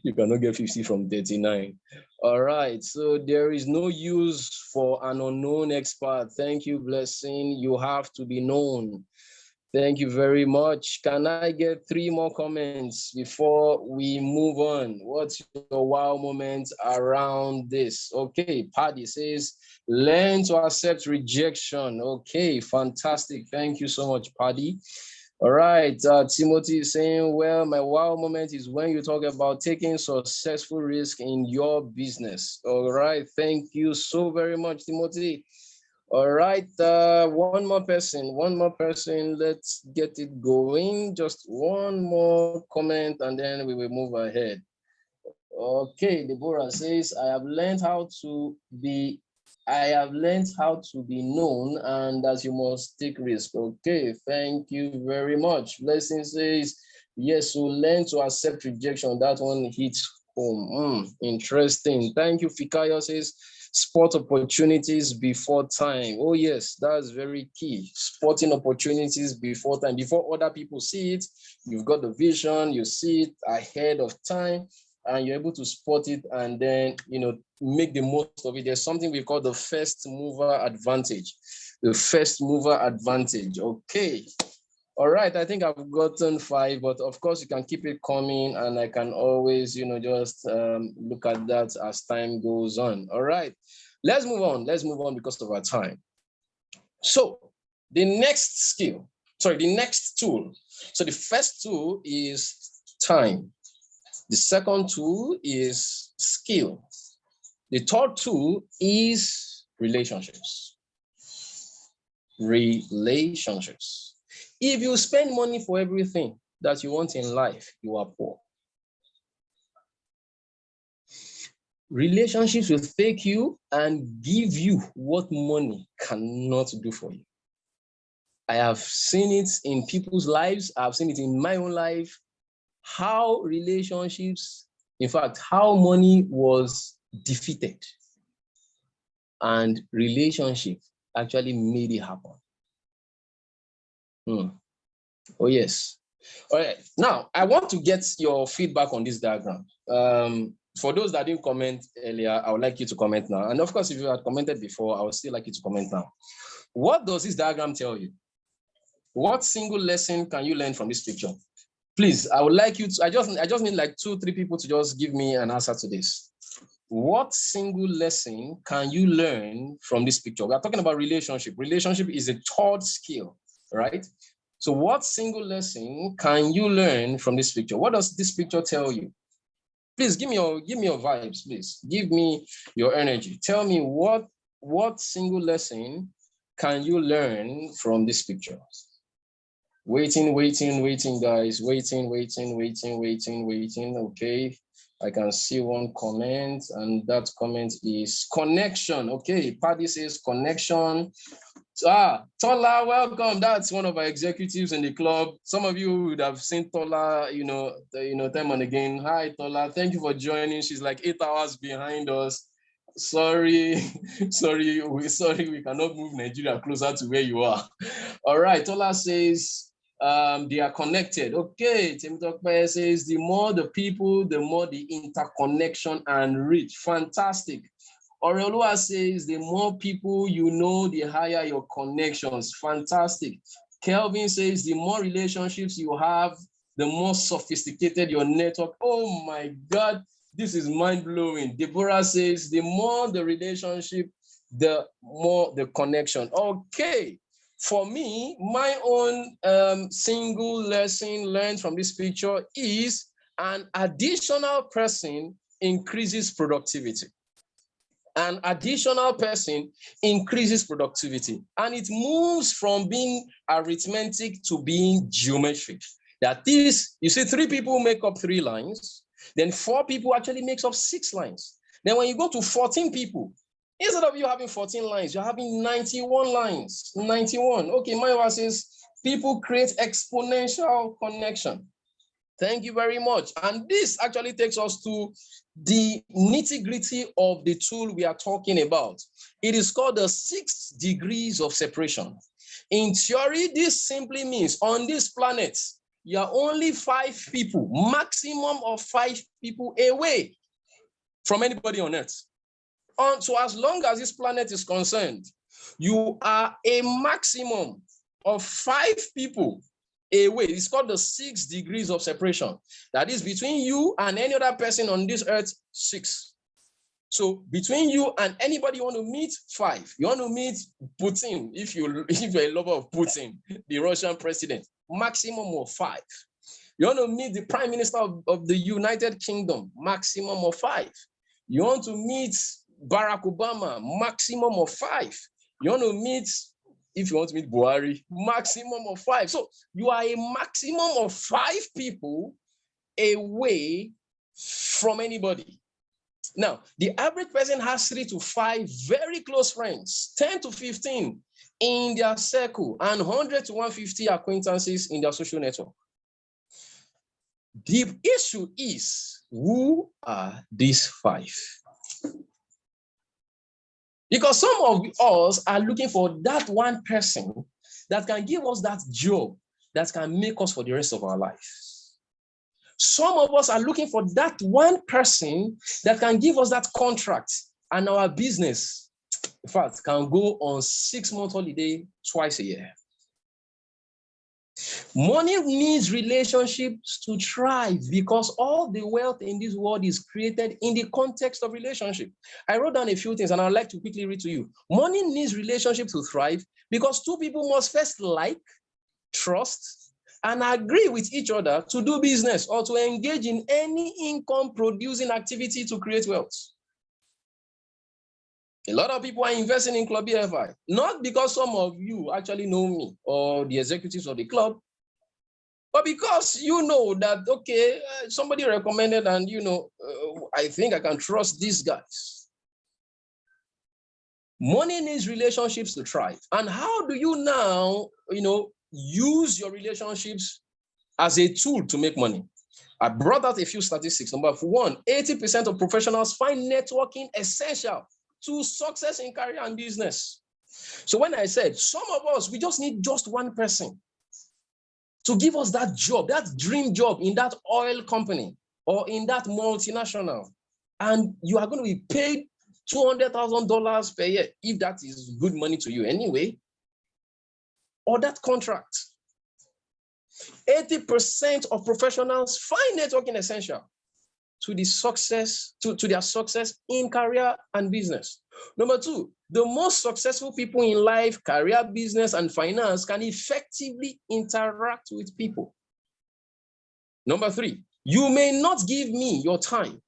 you cannot get 50 from 39. All right, so there is no use for an unknown expert. Thank you, Blessing. You have to be known. Thank you very much. Can I get 3 more comments before we move on? What's your wow moment around this? Okay, Paddy says, learn to accept rejection. Okay, fantastic. Thank you so much, Paddy. All right, Timothy is saying, well, my wow moment is when you talk about taking successful risk in your business. All right, thank you so very much, Timothy. All right, one more person, let's get it going. Just one more comment and then we will move ahead. Okay, Deborah says, I have learned how to be known and that you must take risk. Okay, thank you very much. Blessing says, yes, so learn to accept rejection. That one hits home. Interesting. Thank you. Fikayo says, spot opportunities before time. Oh yes, that's very key. Spotting opportunities before time. Before other people see it, you've got the vision, you see it ahead of time, and you're able to spot it and then, make the most of it. There's something we call the first mover advantage. The first mover advantage. Okay. All right, I think I've gotten 5, but of course you can keep it coming and I can always, just look at that as time goes on. All right, let's move on. Let's move on because of our time. So the next tool. So the first tool is time. The second tool is skill. The third tool is relationships. Relationships. If you spend money for everything that you want in life, you are poor. Relationships will take you and give you what money cannot do for you. I have seen it in people's lives. I've seen it in my own life. How relationships, in fact, how money was defeated and relationship actually made it happen. Oh, yes. All right. Now, I want to get your feedback on this diagram. For those that didn't comment earlier, I would like you to comment now. And of course, if you had commented before, I would still like you to comment now. What does this diagram tell you? What single lesson can you learn from this picture? Please, I would like you to, I just need like 2-3 people to just give me an answer to this. What single lesson can you learn from this picture? We are talking about relationship. Relationship is a third skill, right? So what single lesson can you learn from this picture? What does this picture tell you? Please give me your vibes, please. Give me your energy. Tell me what single lesson can you learn from this picture? Waiting, guys. Waiting. Okay. I can see one comment, and that comment is connection. Okay, Paddy says connection. Tola, welcome. That's one of our executives in the club. Some of you would have seen Tola, time and again. Hi, Tola. Thank you for joining. She's like 8 hours behind us. Sorry, we cannot move Nigeria closer to where you are. All right, Tola says they are connected. Okay, Temitope says the more the people, the more the interconnection and reach. Fantastic. Aureolua says the more people you know, the higher your connections. Fantastic. Kelvin says the more relationships you have, the more sophisticated your network. Oh my God, this is mind-blowing. Deborah says the more the relationship, the more the connection. Okay. For me, my own single lesson learned from this picture is an additional person increases productivity. An additional person increases productivity, and it moves from being arithmetic to being geometric. That is, you see 3 people make up 3 lines, then 4 people actually makes up 6 lines. Then when you go to 14 people, instead of you having 14 lines, you're having 91 lines. 91. Okay, my says people create exponential connection. Thank you very much. And this actually takes us to the nitty-gritty of the tool we are talking about. It is called the 6 degrees of separation. In theory, this simply means on this planet, you're only 5 people, maximum of 5 people away from anybody on Earth. So as long as this planet is concerned, you are a maximum of 5 people away. It's called the 6 degrees of separation. That is between you and any other person on this earth, 6. So between you and anybody you want to meet, 5. You want to meet Putin, if you're a lover of Putin, the Russian president, maximum of 5. You want to meet the Prime Minister of the United Kingdom, maximum of 5. You want to meet Barack Obama, maximum of 5. You want to meet, if you want to meet Buhari, maximum of 5. So you are a maximum of 5 people away from anybody. Now, the average person has 3 to 5 very close friends, 10 to 15 in their circle, and 100 to 150 acquaintances in their social network. The issue is, who are these 5? Because some of us are looking for that one person that can give us that job that can make us for the rest of our life. Some of us are looking for that one person that can give us that contract, and our business, in fact, can go on 6-month holiday twice a year. Money needs relationships to thrive, because all the wealth in this world is created in the context of relationship. I wrote down a few things and I'd like to quickly read to you. Money needs relationship to thrive because 2 people must first like, trust, and agree with each other to do business or to engage in any income-producing activity to create wealth. A lot of people are investing in Club BFI, not because some of you actually know me or the executives of the club, but because you know that, okay, somebody recommended and, I think I can trust these guys. Money needs relationships to thrive. And how do you now, use your relationships as a tool to make money? I brought out a few statistics. Number 1, 80% of professionals find networking essential to success in career and business. So when I said some of us, we just need just one person to give us that job, that dream job in that oil company or in that multinational, and you are going to be paid $200,000 per year, if that is good money to you anyway, or that contract. 80% of professionals find networking essential to their success in career and business. Number 2, the most successful people in life, career, business, and finance can effectively interact with people. Number 3, you may not give me your time.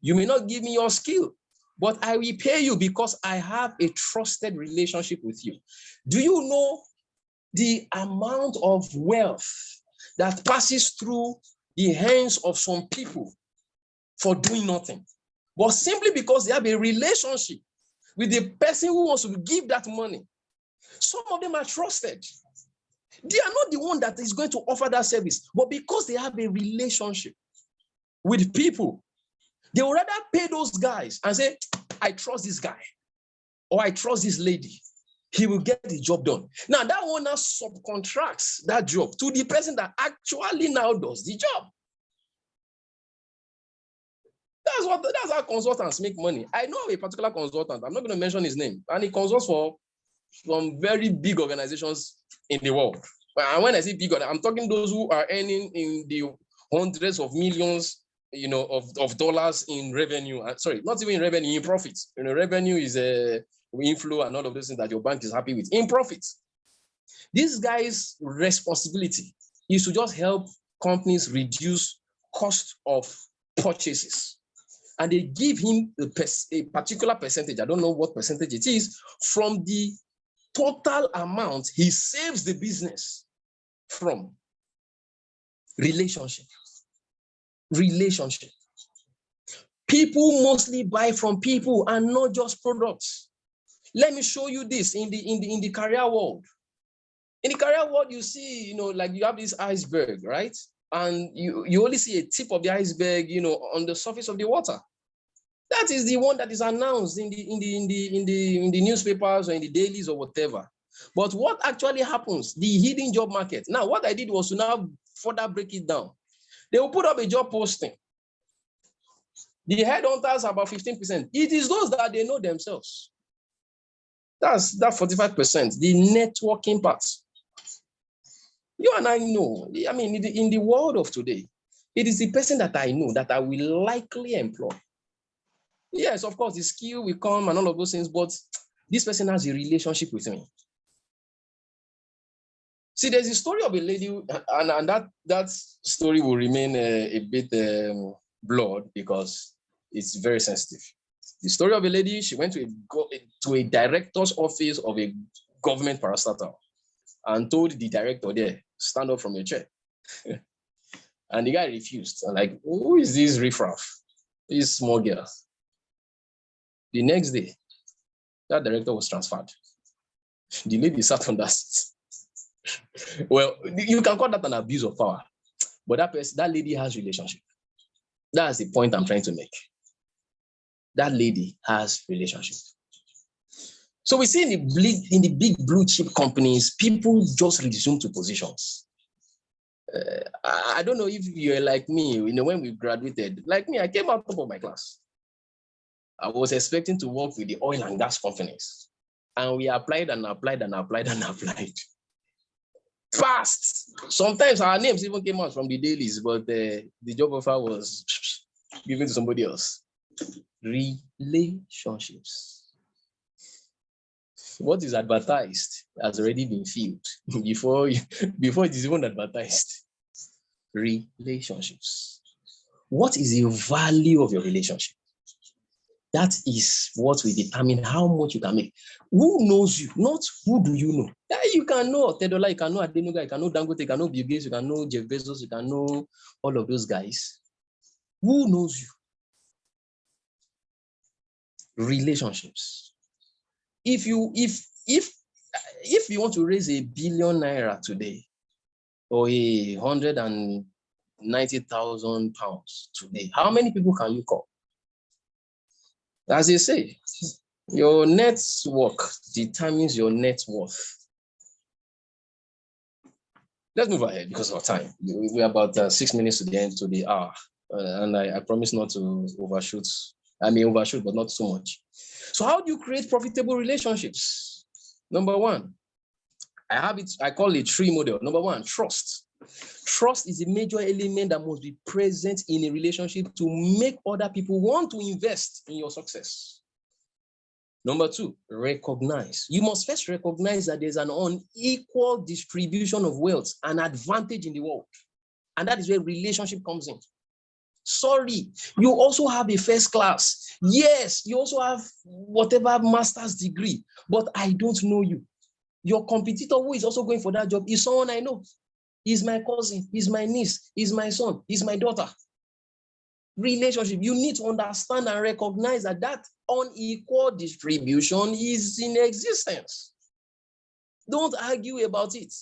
You may not give me your skill, but I will pay you because I have a trusted relationship with you. Do you know the amount of wealth that passes through the hands of some people for doing nothing? But simply because they have a relationship with the person who wants to give that money. Some of them are trusted. They are not the one that is going to offer that service, but because they have a relationship with people, they would rather pay those guys and say, I trust this guy, or I trust this lady. He will get the job done. Now, that one now subcontracts that job to the person that actually now does the job. That's how consultants make money. I know a particular consultant, I'm not going to mention his name, and he consults for some very big organizations in the world. And when I say big, I'm talking those who are earning in the hundreds of millions, of dollars in revenue. Sorry, not even in revenue, in profits. Revenue is a inflow and all of those things that your bank is happy with. In profits, this guy's responsibility is to just help companies reduce cost of purchases. And they give him a particular percentage, I don't know what percentage it is, from the total amount he saves the business from. Relationship. People mostly buy from people and not just products. Let me show you this in the career world. In the career world, you see, like you have this iceberg, right? And you only see a tip of the iceberg, on the surface of the water. That is the one that is announced in the newspapers or in the dailies or whatever. But what actually happens? The hidden job market. Now, what I did was to now further break it down. They will put up a job posting. The headhunters are about 15%. It is those that they know themselves. That's that 45%, the networking part. You and I know, I mean, in the world of today, it is the person that I know that I will likely employ. Yes, of course, the skill will come and all of those things, but this person has a relationship with me. See, there's a story of a lady, and that story will remain a bit blurred because it's very sensitive. The story of a lady, she went to a director's office of a government parastatal and told the director there, stand up from your chair. And the guy refused. I'm like, who is this riffraff? This small girl. The next day, that director was transferred. The lady sat on that seat. Well, you can call that an abuse of power, but that lady has relationship. That's the point I'm trying to make. That lady has relationship. So we see in the big blue chip companies, people just resume to positions. I don't know if you're like me, when we graduated, like me, I came out top of my class. I was expecting to work with the oil and gas companies. And we applied and applied and applied and applied. Fast. Sometimes our names even came out from the dailies, but the job offer was given to somebody else. Relationships. What is advertised has already been filled before it is even advertised. Relationships. What is the value of your relationship? That is what will determine how much you can make. Who knows you? Not who do you know. You can know Tedola, you can know Adenuga, you can know Dangote, you can know Bill Gates, you can know Jeff Bezos, you can know all of those guys. Who knows you? Relationships. If you want to raise £1 billion today, or £190,000 today, how many people can you call? As they say, your network determines your net worth. Let's move ahead because of time. We're about 6 minutes to the hour, and I promise not to overshoot. I may overshoot, but not so much. So how do you create profitable relationships? Number one, I call it 3 model. Number one, trust. Trust is a major element that must be present in a relationship to make other people want to invest in your success. Number 2, recognize. You must first recognize that there's an unequal distribution of wealth and advantage in the world. And that is where relationship comes in. Sorry, you also have a first class. Yes, you also have whatever master's degree, but I don't know you. Your competitor who is also going for that job is someone I know. He's my cousin, he's my niece, he's my son, he's my daughter. Relationship, you need to understand and recognize that that unequal distribution is in existence. Don't argue about it.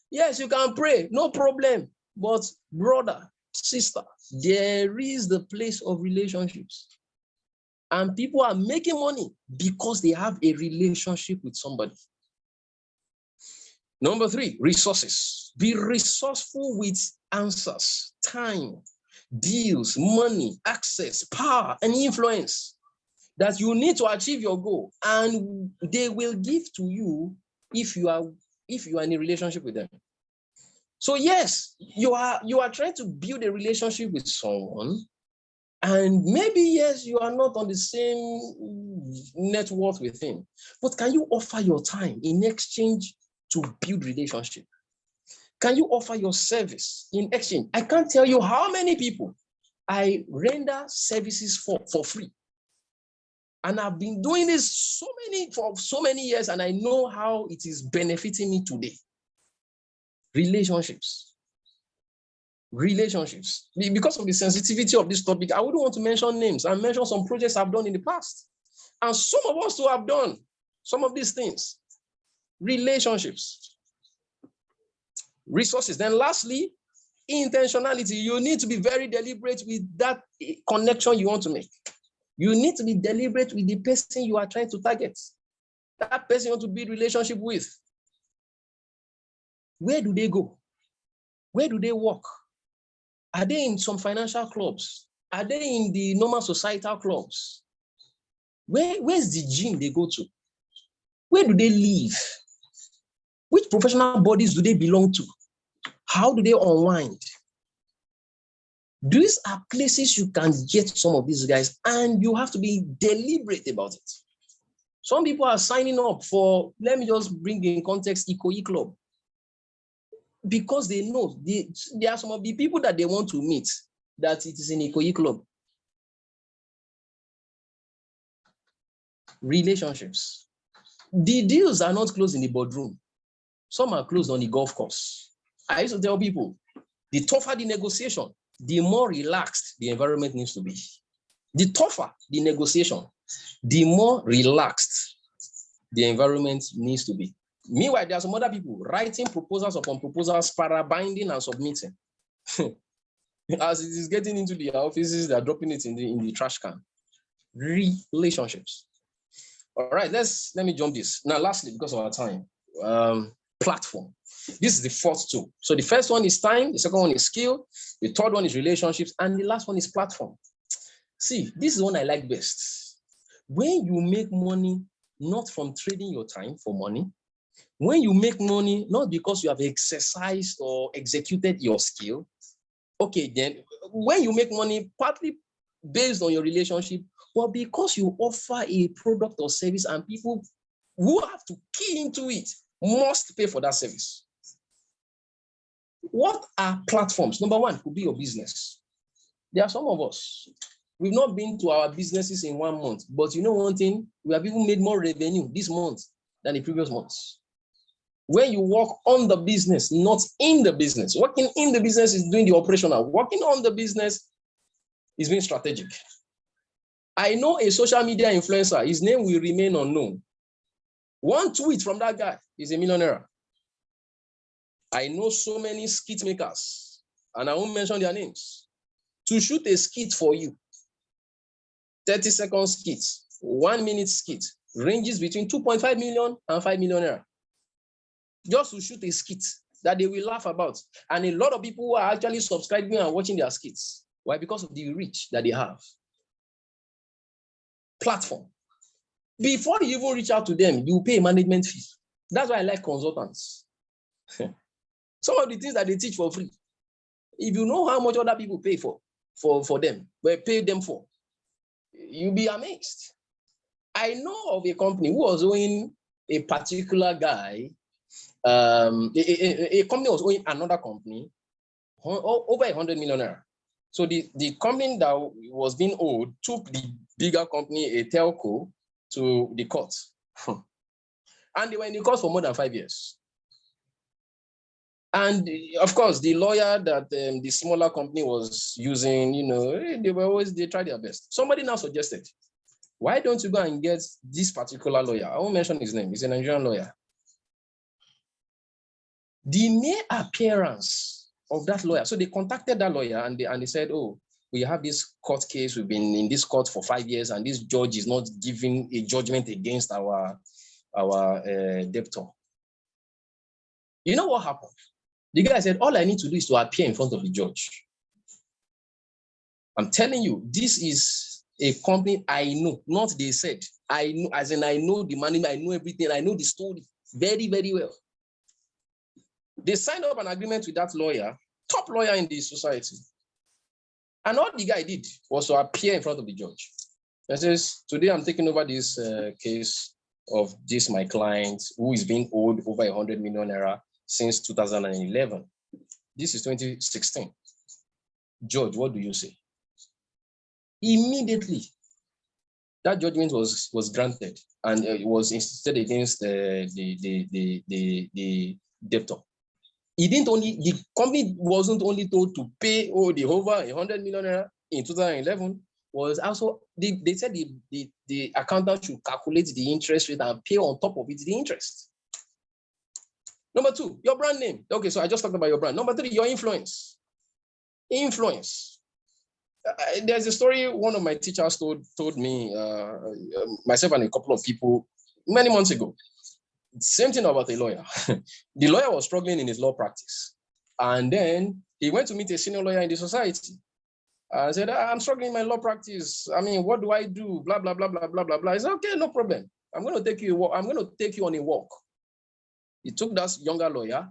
Yes, you can pray, no problem. But brother, sister, there is the place of relationships. And people are making money because they have a relationship with somebody. Number 3, resources. Be resourceful with answers, time, deals, money, access, power, and influence that you need to achieve your goal. And they will give to you if you are in a relationship with them. So yes, you are trying to build a relationship with someone, and maybe yes, you are not on the same net worth with him, but can you offer your time in exchange to build relationship? Can you offer your service in exchange? I can't tell you how many people I render services for free. And I've been doing this for so many years, and I know how it is benefiting me today. Relationships. Because of the sensitivity of this topic, I wouldn't want to mention names and mention some projects I've done in the past. And some of us who have done some of these things. Relationships. Resources. Then lastly, intentionality. You need to be very deliberate with that connection you want to make. You need to be deliberate with the person you are trying to target. That person you want to build relationship with. Where do they go? Where do they work? Are they in some financial clubs? Are they in the normal societal clubs? Where's the gym they go to? Where do they live? Which professional bodies do they belong to? How do they unwind? These are places you can get some of these guys, and you have to be deliberate about it. Some people are signing up for, let me just bring in context, Ikoyi Club, because they know there are some of the people that they want to meet that it is in Ikoyi Club. Relationships. The deals are not closed in the boardroom. Some are closed on the golf course. I used to tell people, the tougher the negotiation, the more relaxed the environment needs to be. The tougher the negotiation, the more relaxed the environment needs to be. Meanwhile, there are some other people writing proposals upon proposals, para-binding and submitting. As it is getting into the offices, they are dropping it in the trash can. Relationships. All right, let me jump this. Now, lastly, because of our time, platform. This is the fourth tool. So the first one is time, the second one is skill, the third one is relationships, and the last one is platform. See, this is one I like best. When you make money, not from trading your time for money, when you make money, not because you have exercised or executed your skill, okay, then when you make money, partly based on your relationship, but because you offer a product or service and people who have to key into it must pay for that service. What are platforms? Number one could be your business. There are some of us, we've not been to our businesses in 1 month, but you know one thing, we have even made more revenue this month than the previous months. When you work on the business, not in the business. Working in the business is doing the operational. Working on the business is being strategic. I know a social media influencer, his name will remain unknown. One tweet from that guy is a millionaire. I know so many skit makers, and I won't mention their names. To shoot a skit for you, 30-second skit, 1 minute skit, ranges between 2.5 million and 5 million naira. Just to shoot a skit that they will laugh about. And a lot of people are actually subscribing and watching their skits. Why? Because of the reach that they have. Platform. Before you even reach out to them, you pay a management fee. That's why I like consultants. Some of the things that they teach for free, if you know how much other people pay for them, but pay them for, you'll be amazed. I know of a company who was owing a particular guy, a company was owing another company over 100 million naira. So the company that was being owed took the bigger company, a telco, to the court. And they were in the court for more than 5 years. And of course, the lawyer that the smaller company was using, they tried their best. Somebody now suggested, why don't you go and get this particular lawyer? I won't mention his name. He's a Nigerian lawyer. The mere appearance of that lawyer. So they contacted that lawyer and they said, oh, we have this court case. We've been in this court for 5 years, and this judge is not giving a judgment against our debtor. You know what happened? The guy said, all I need to do is to appear in front of the judge. I'm telling you, this is a company I know, not they said. I know, as in I know the money, I know everything, I know the story very, very well. They signed up an agreement with that lawyer, top lawyer in the society. And all the guy did was to appear in front of the judge. He says, today I'm taking over this case of this, my client, who is being owed over 100 million naira since 2011. This is 2016. Judge, what do you say? Immediately, that judgment was granted, and it was instituted against the debtor. The company wasn't only told to pay the over 100 million naira in 2011, was also, they said the accountant should calculate the interest rate and pay on top of it the interest. Number two, your brand name. Okay, so I just talked about your brand. Number three, your influence. Influence. There's a story one of my teachers told me, myself and a couple of people, many months ago. Same thing about a lawyer. The lawyer was struggling in his law practice. And then he went to meet a senior lawyer in the society. I said, I'm struggling in my law practice. I mean, what do I do? Blah, blah, blah, blah, blah, blah, blah. He said, okay, no problem. I'm going to take you on a walk. He took that younger lawyer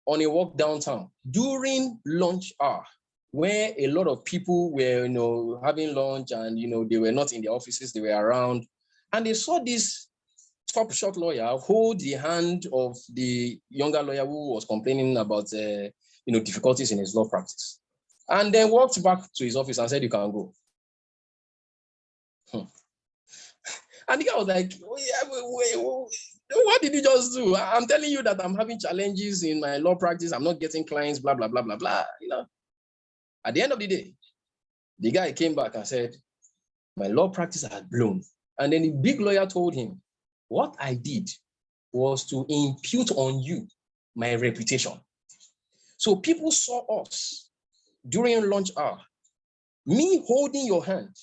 on a walk downtown during lunch hour, where a lot of people were, having lunch, and, they were not in their offices, they were around. And they saw this top shot lawyer hold the hand of the younger lawyer who was complaining about, difficulties in his law practice, and then walked back to his office and said, you can go. And the guy was like, what did you just do? I'm telling you that I'm having challenges in my law practice. I'm not getting clients, blah, blah, blah, blah, blah. At the end of the day, the guy came back and said, my law practice had blown. And then the big lawyer told him, what I did was to impute on you my reputation. So people saw us during lunch hour, me holding your hand.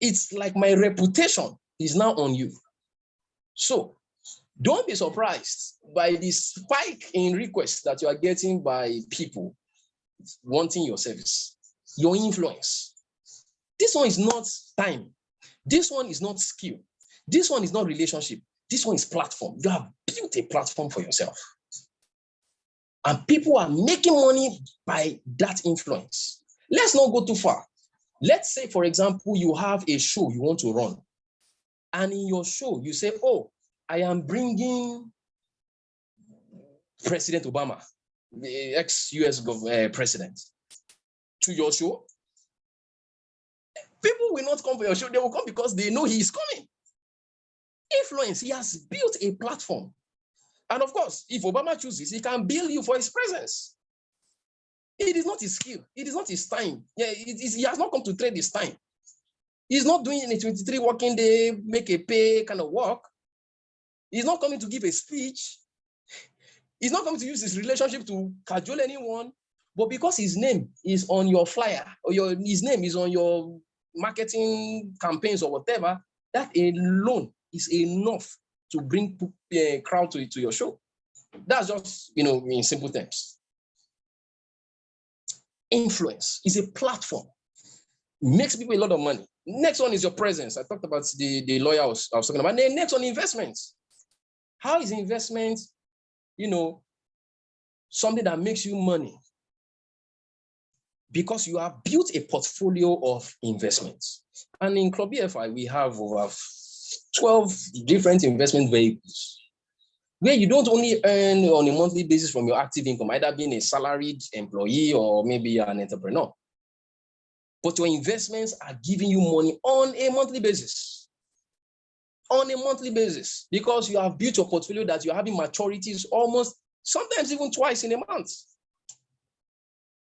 It's like my reputation is now on you. So don't be surprised by the spike in requests that you are getting by people wanting your service, your influence. This one is not time. This one is not skill. This one is not relationship. This one is platform. You have built a platform for yourself. And people are making money by that influence. Let's not go too far. Let's say, for example, you have a show you want to run. And in your show, you say, oh, I am bringing President Obama, the ex-US president, to your show. People will not come for your show. They will come because they know he is coming. Influence, he has built a platform. And of course, if Obama chooses, he can bill you for his presence. It is not his skill. It is not his time. Yeah, he has not come to trade his time. He's not doing a 23 working day, make a pay kind of work. He's not coming to give a speech. He's not coming to use his relationship to cajole anyone. But because his name is on your flyer, or his name is on your marketing campaigns or whatever, that alone is enough to bring a crowd to your show. That's just, in simple terms. Influence is a platform. Makes people a lot of money. Next one is your presence. I talked about the lawyer I was talking about. Then next one, investments. How is investment, something that makes you money? Because you have built a portfolio of investments. And in Club BFI, we have over 12 different investment vehicles. where you don't only earn on a monthly basis from your active income, either being a salaried employee or maybe an entrepreneur, but your investments are giving you money on a monthly basis. On a monthly basis, because you have built your portfolio that you're having maturities almost, sometimes even twice in a month.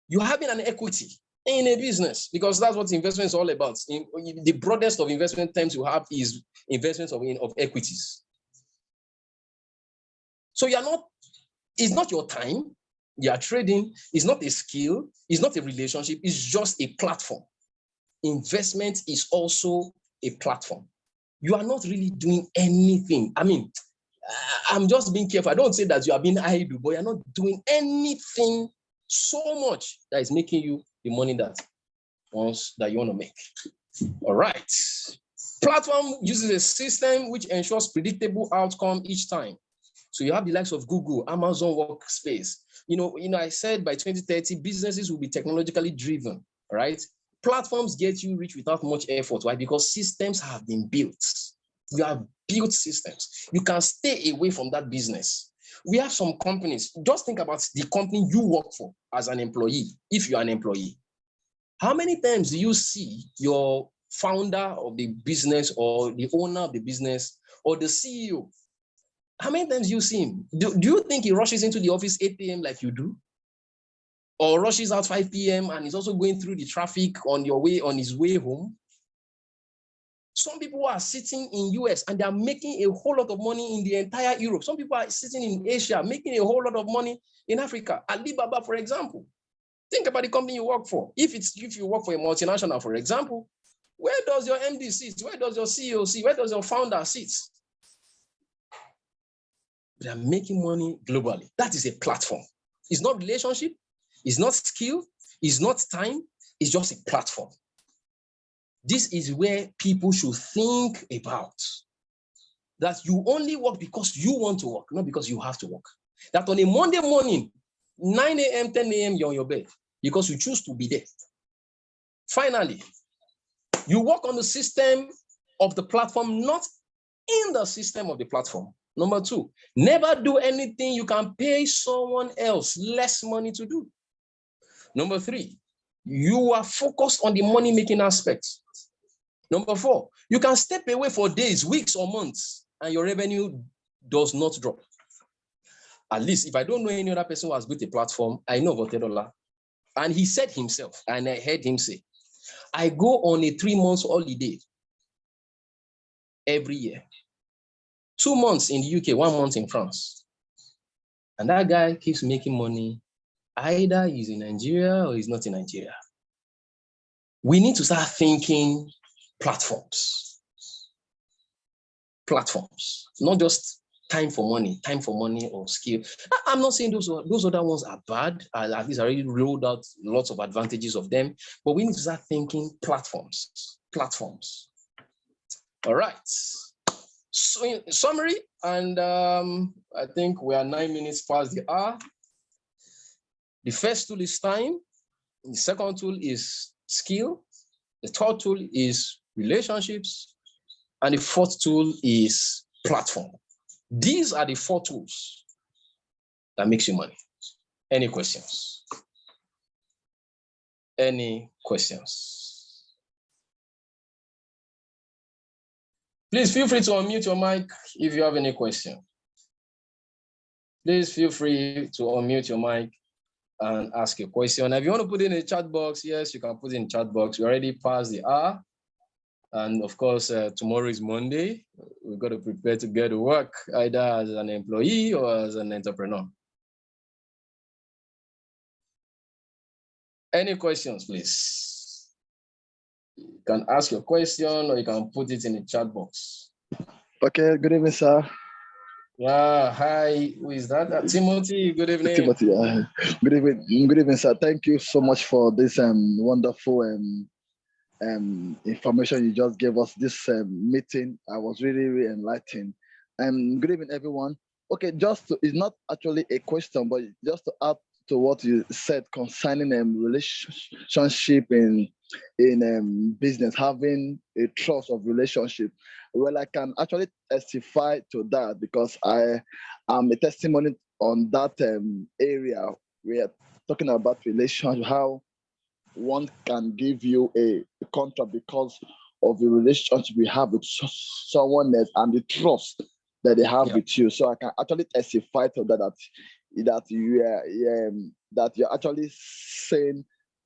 You're having an equity in a business, because that's what investment is all about. The broadest of investment terms you have is investments of equities. So it's not your time, you are trading, it's not a skill, it's not a relationship, it's just a platform. Investment is also a platform. You are not really doing anything. I mean, I'm just being careful. I don't say that you are being idle, but you're not doing anything so much that is making you the money that you want to make. All right. Platform uses a system which ensures predictable outcome each time. So you have the likes of Google, Amazon Workspace. I said by 2030, businesses will be technologically driven, right? Platforms get you rich without much effort. Why? Because systems have been built. You have built systems. You can stay away from that business. We have some companies. Just think about the company you work for as an employee, if you're an employee. How many times do you see your founder of the business or the owner of the business or the CEO? How many times do you see him? Do you think he rushes into the office 8 a.m. like you do? Or rushes out 5 p.m. and is also going through the traffic on his way home? Some people are sitting in US and they are making a whole lot of money in the entire Europe. Some people are sitting in Asia making a whole lot of money in Africa. Alibaba, for example. Think about the company you work for. If you work for a multinational, for example, where does your MD sit? Where does your CEO sit? Where does your founder sit? They are making money globally. That is a platform. It's not relationship. It's not skill, it's not time, it's just a platform. This is where people should think about. That you only work because you want to work, not because you have to work. That on a Monday morning, 9 a.m., 10 a.m., you're on your bed because you choose to be there. Finally, you work on the system of the platform, not in the system of the platform. Number 2, never do anything you can pay someone else less money to do. Number 3, you are focused on the money-making aspect. Number 4, you can step away for days, weeks, or months, and your revenue does not drop. At least, if I don't know any other person who has built a platform, I know about Otedola. And he said himself, and I heard him say, I go on a 3-month holiday every year. 2 months in the UK, 1 month in France. And that guy keeps making money. Either he's in Nigeria or he's not in Nigeria. We need to start thinking platforms. Platforms, not just time for money or skill. I'm not saying those other ones are bad. At least I already rolled out lots of advantages of them, but we need to start thinking platforms. All right. So in summary, and I think we are 9 minutes past the hour. The first tool is time. The second tool is skill. The third tool is relationships. And the fourth tool is platform. These are the 4 tools that makes you money. Any questions? Any questions? Please feel free to unmute your mic if you have any question. Please feel free to unmute your mic and ask a question. If you want to put it in the chat box, yes, you can put it in the chat box. We already passed the hour. And of course, tomorrow is Monday. We've got to prepare to get to work, either as an employee or as an entrepreneur. Any questions, please? You can ask your question or you can put it in the chat box. Okay, good evening, sir. Yeah, hi, who is that? Timothy, good evening. Timothy, good evening, sir. Thank you so much for this wonderful information you just gave us this meeting. I was really enlightened. Good evening, everyone. Okay, it's not actually a question, but just to add to what you said concerning relationship in in business, having a trust of relationship. Well, I can actually testify to that because I am a testimony on that area. We are talking about relationship, how one can give you a contract because of the relationship we have with someone else and the trust that they have with you. So I can actually testify to that that you're actually saying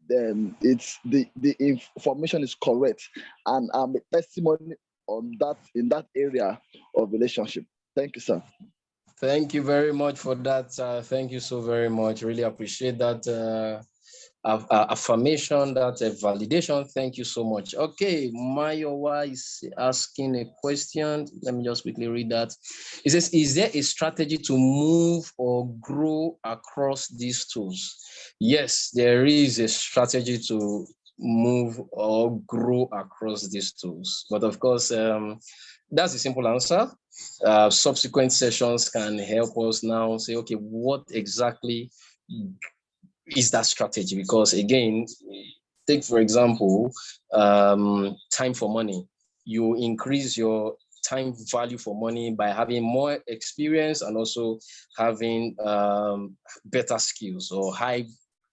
it's the information is correct, and I'm a testimony on that in that area of relationship. Thank you, sir. Thank you very much for that. Thank you so very much. Really appreciate that affirmation, that validation. Thank you so much. Okay, Mayowa is asking a question. Let me just quickly read that. It says, is there a strategy to move or grow across these tools? Yes, there is a strategy to move or grow across these tools. But of course, that's a simple answer. Subsequent sessions can help us now say, okay, what exactly is that strategy? Because again, take for example, time for money. You increase your time value for money by having more experience and also having better skills or high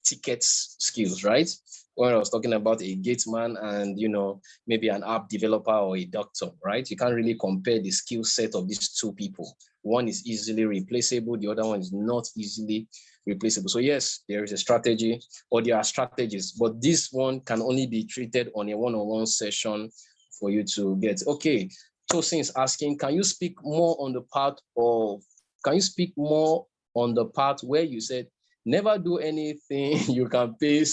ticket skills, right? When I was talking about a gateman and, you know, maybe an app developer or a doctor, right? You can't really compare the skill set of these two people. One is easily replaceable, the other one is not easily replaceable. So yes, there is a strategy, or there are strategies, but this one can only be treated on a one-on-one session for you to get. Okay, Tosin is asking, can you speak more on the part where you said, never do anything you can pay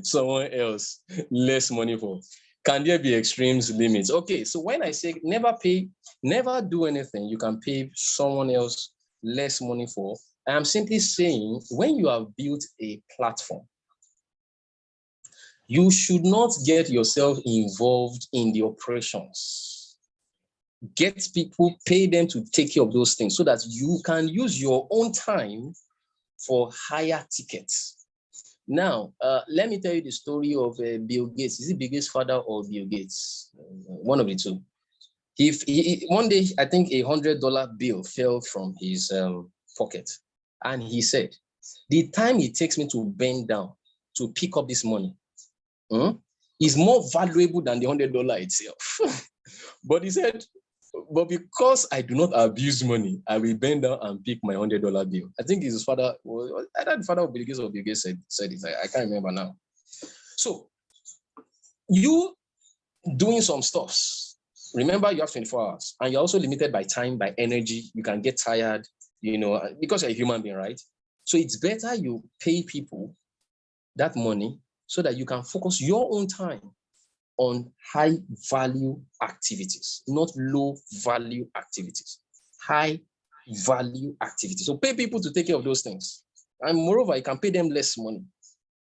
someone else less money for? Can there be extremes limits? Okay, so when I say never do anything you can pay someone else less money for, I'm simply saying when you have built a platform, you should not get yourself involved in the operations. Get people, pay them to take care of those things so that you can use your own time for higher tickets. Now, let me tell you the story of Bill Gates. Is it Bill Gates' father or Bill Gates? One of the two. One day, I think $100 bill fell from his pocket. And he said, the time it takes me to bend down to pick up this money is more valuable than the $100 itself. But he said, but because I do not abuse money, I will bend down and pick my $100 bill. I think his father, either the father of Bill Gates or Bill Gates said it. I can't remember now. So you doing some stuffs. Remember, you have 24 hours and you're also limited by time, by energy. You can get tired, you know, because you're a human being, right? So it's better you pay people that money so that you can focus your own time on high value activities, not low value activities, high value activities. So pay people to take care of those things. And moreover, you can pay them less money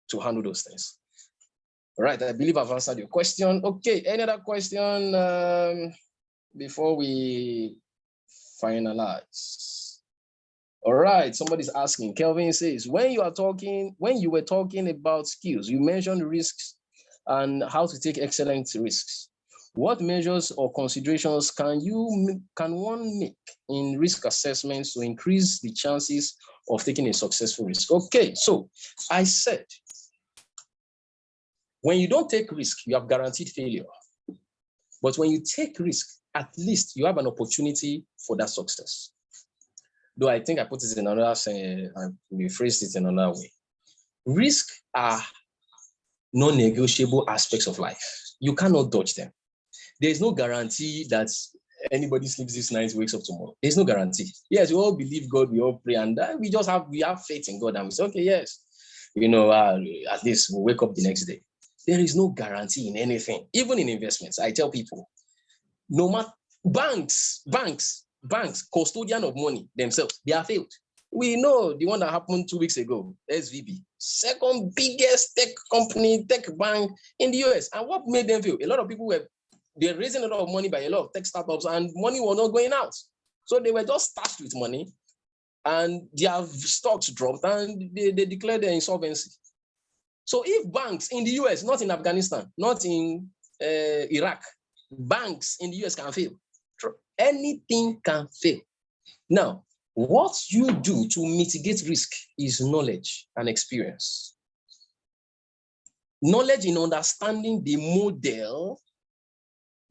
to handle those things. All right, I believe I've answered your question. Okay, any other question before we finalize? All right, somebody's asking. Kelvin says, when you were talking about skills, you mentioned risks and how to take excellent risks. What measures or considerations can one make in risk assessments to increase the chances of taking a successful risk? Okay, so I said, when you don't take risk, you have guaranteed failure. But when you take risk, at least you have an opportunity for that success. Though I think I put it in another, I rephrased it in another way. Risk are non-negotiable aspects of life. You cannot dodge them. There is no guarantee that anybody sleeps this night, wakes up tomorrow. There's no guarantee. Yes, we all believe God, we all pray, and we have faith in God, and we say, okay, yes, you know, at least we'll wake up the next day. There is no guarantee in anything, even in investments. I tell people, no matter banks, custodian of money themselves, they are failed. We know the one that happened 2 weeks ago, SVB, second biggest tech bank in the US. And what made them fail? A lot of people they're raising a lot of money by a lot of tech startups and money was not going out. So they were just stashed with money and their stocks dropped and they declared their insolvency. So if banks in the US, not in Afghanistan, not in Iraq, banks in the US can fail. Anything can fail. Now, what you do to mitigate risk is knowledge and experience. Knowledge in understanding the model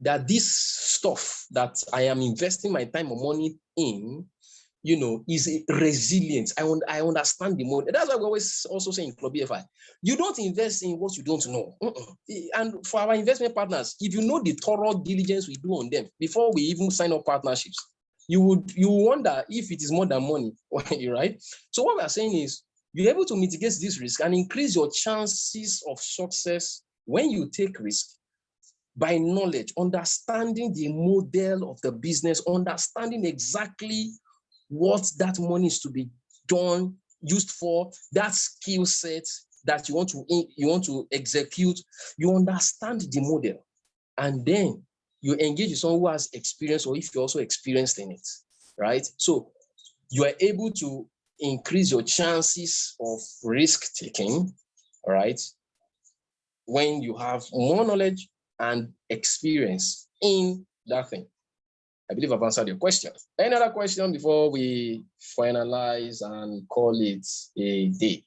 that this stuff that I am investing my time or money in, you know, is resilient. I understand the model. That's why we always also say in Club BFI, you don't invest in what you don't know. And for our investment partners, if you know the thorough diligence we do on them before we even sign up partnerships, you wonder if it is more than money, right? So what we are saying is you're able to mitigate this risk and increase your chances of success when you take risk by knowledge, understanding the model of the business, understanding exactly what that money is to be done, used for, that skill set that you want to execute. You understand the model, and then you engage with someone who has experience, or if you're also experienced in it, right? So you are able to increase your chances of risk taking, right? When you have more knowledge and experience in that thing. I believe I've answered your question. Any other question before we finalize and call it a day?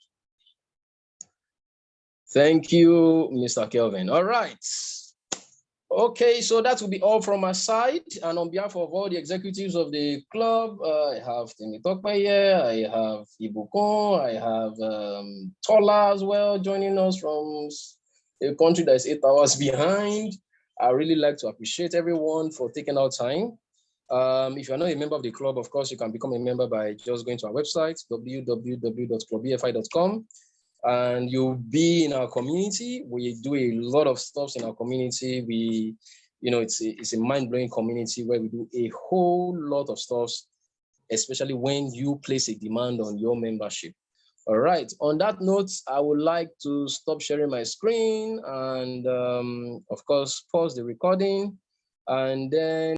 Thank you, Mr. Kelvin. All right. Okay, so that will be all from my side. And on behalf of all the executives of the club, I have Temi Tokpa here, I have Ibukon, I have Tola as well joining us from a country that is 8 hours behind. I really like to appreciate everyone for taking out time. If you're not a member of the club, of course, you can become a member by just going to our website, www.clubbfi.com. And you'll be in our community. We do a lot of stuff in our community. It's a mind-blowing community where we do a whole lot of stuff, especially when you place a demand on your membership. All right, on that note, I would like to stop sharing my screen and of course, pause the recording, and then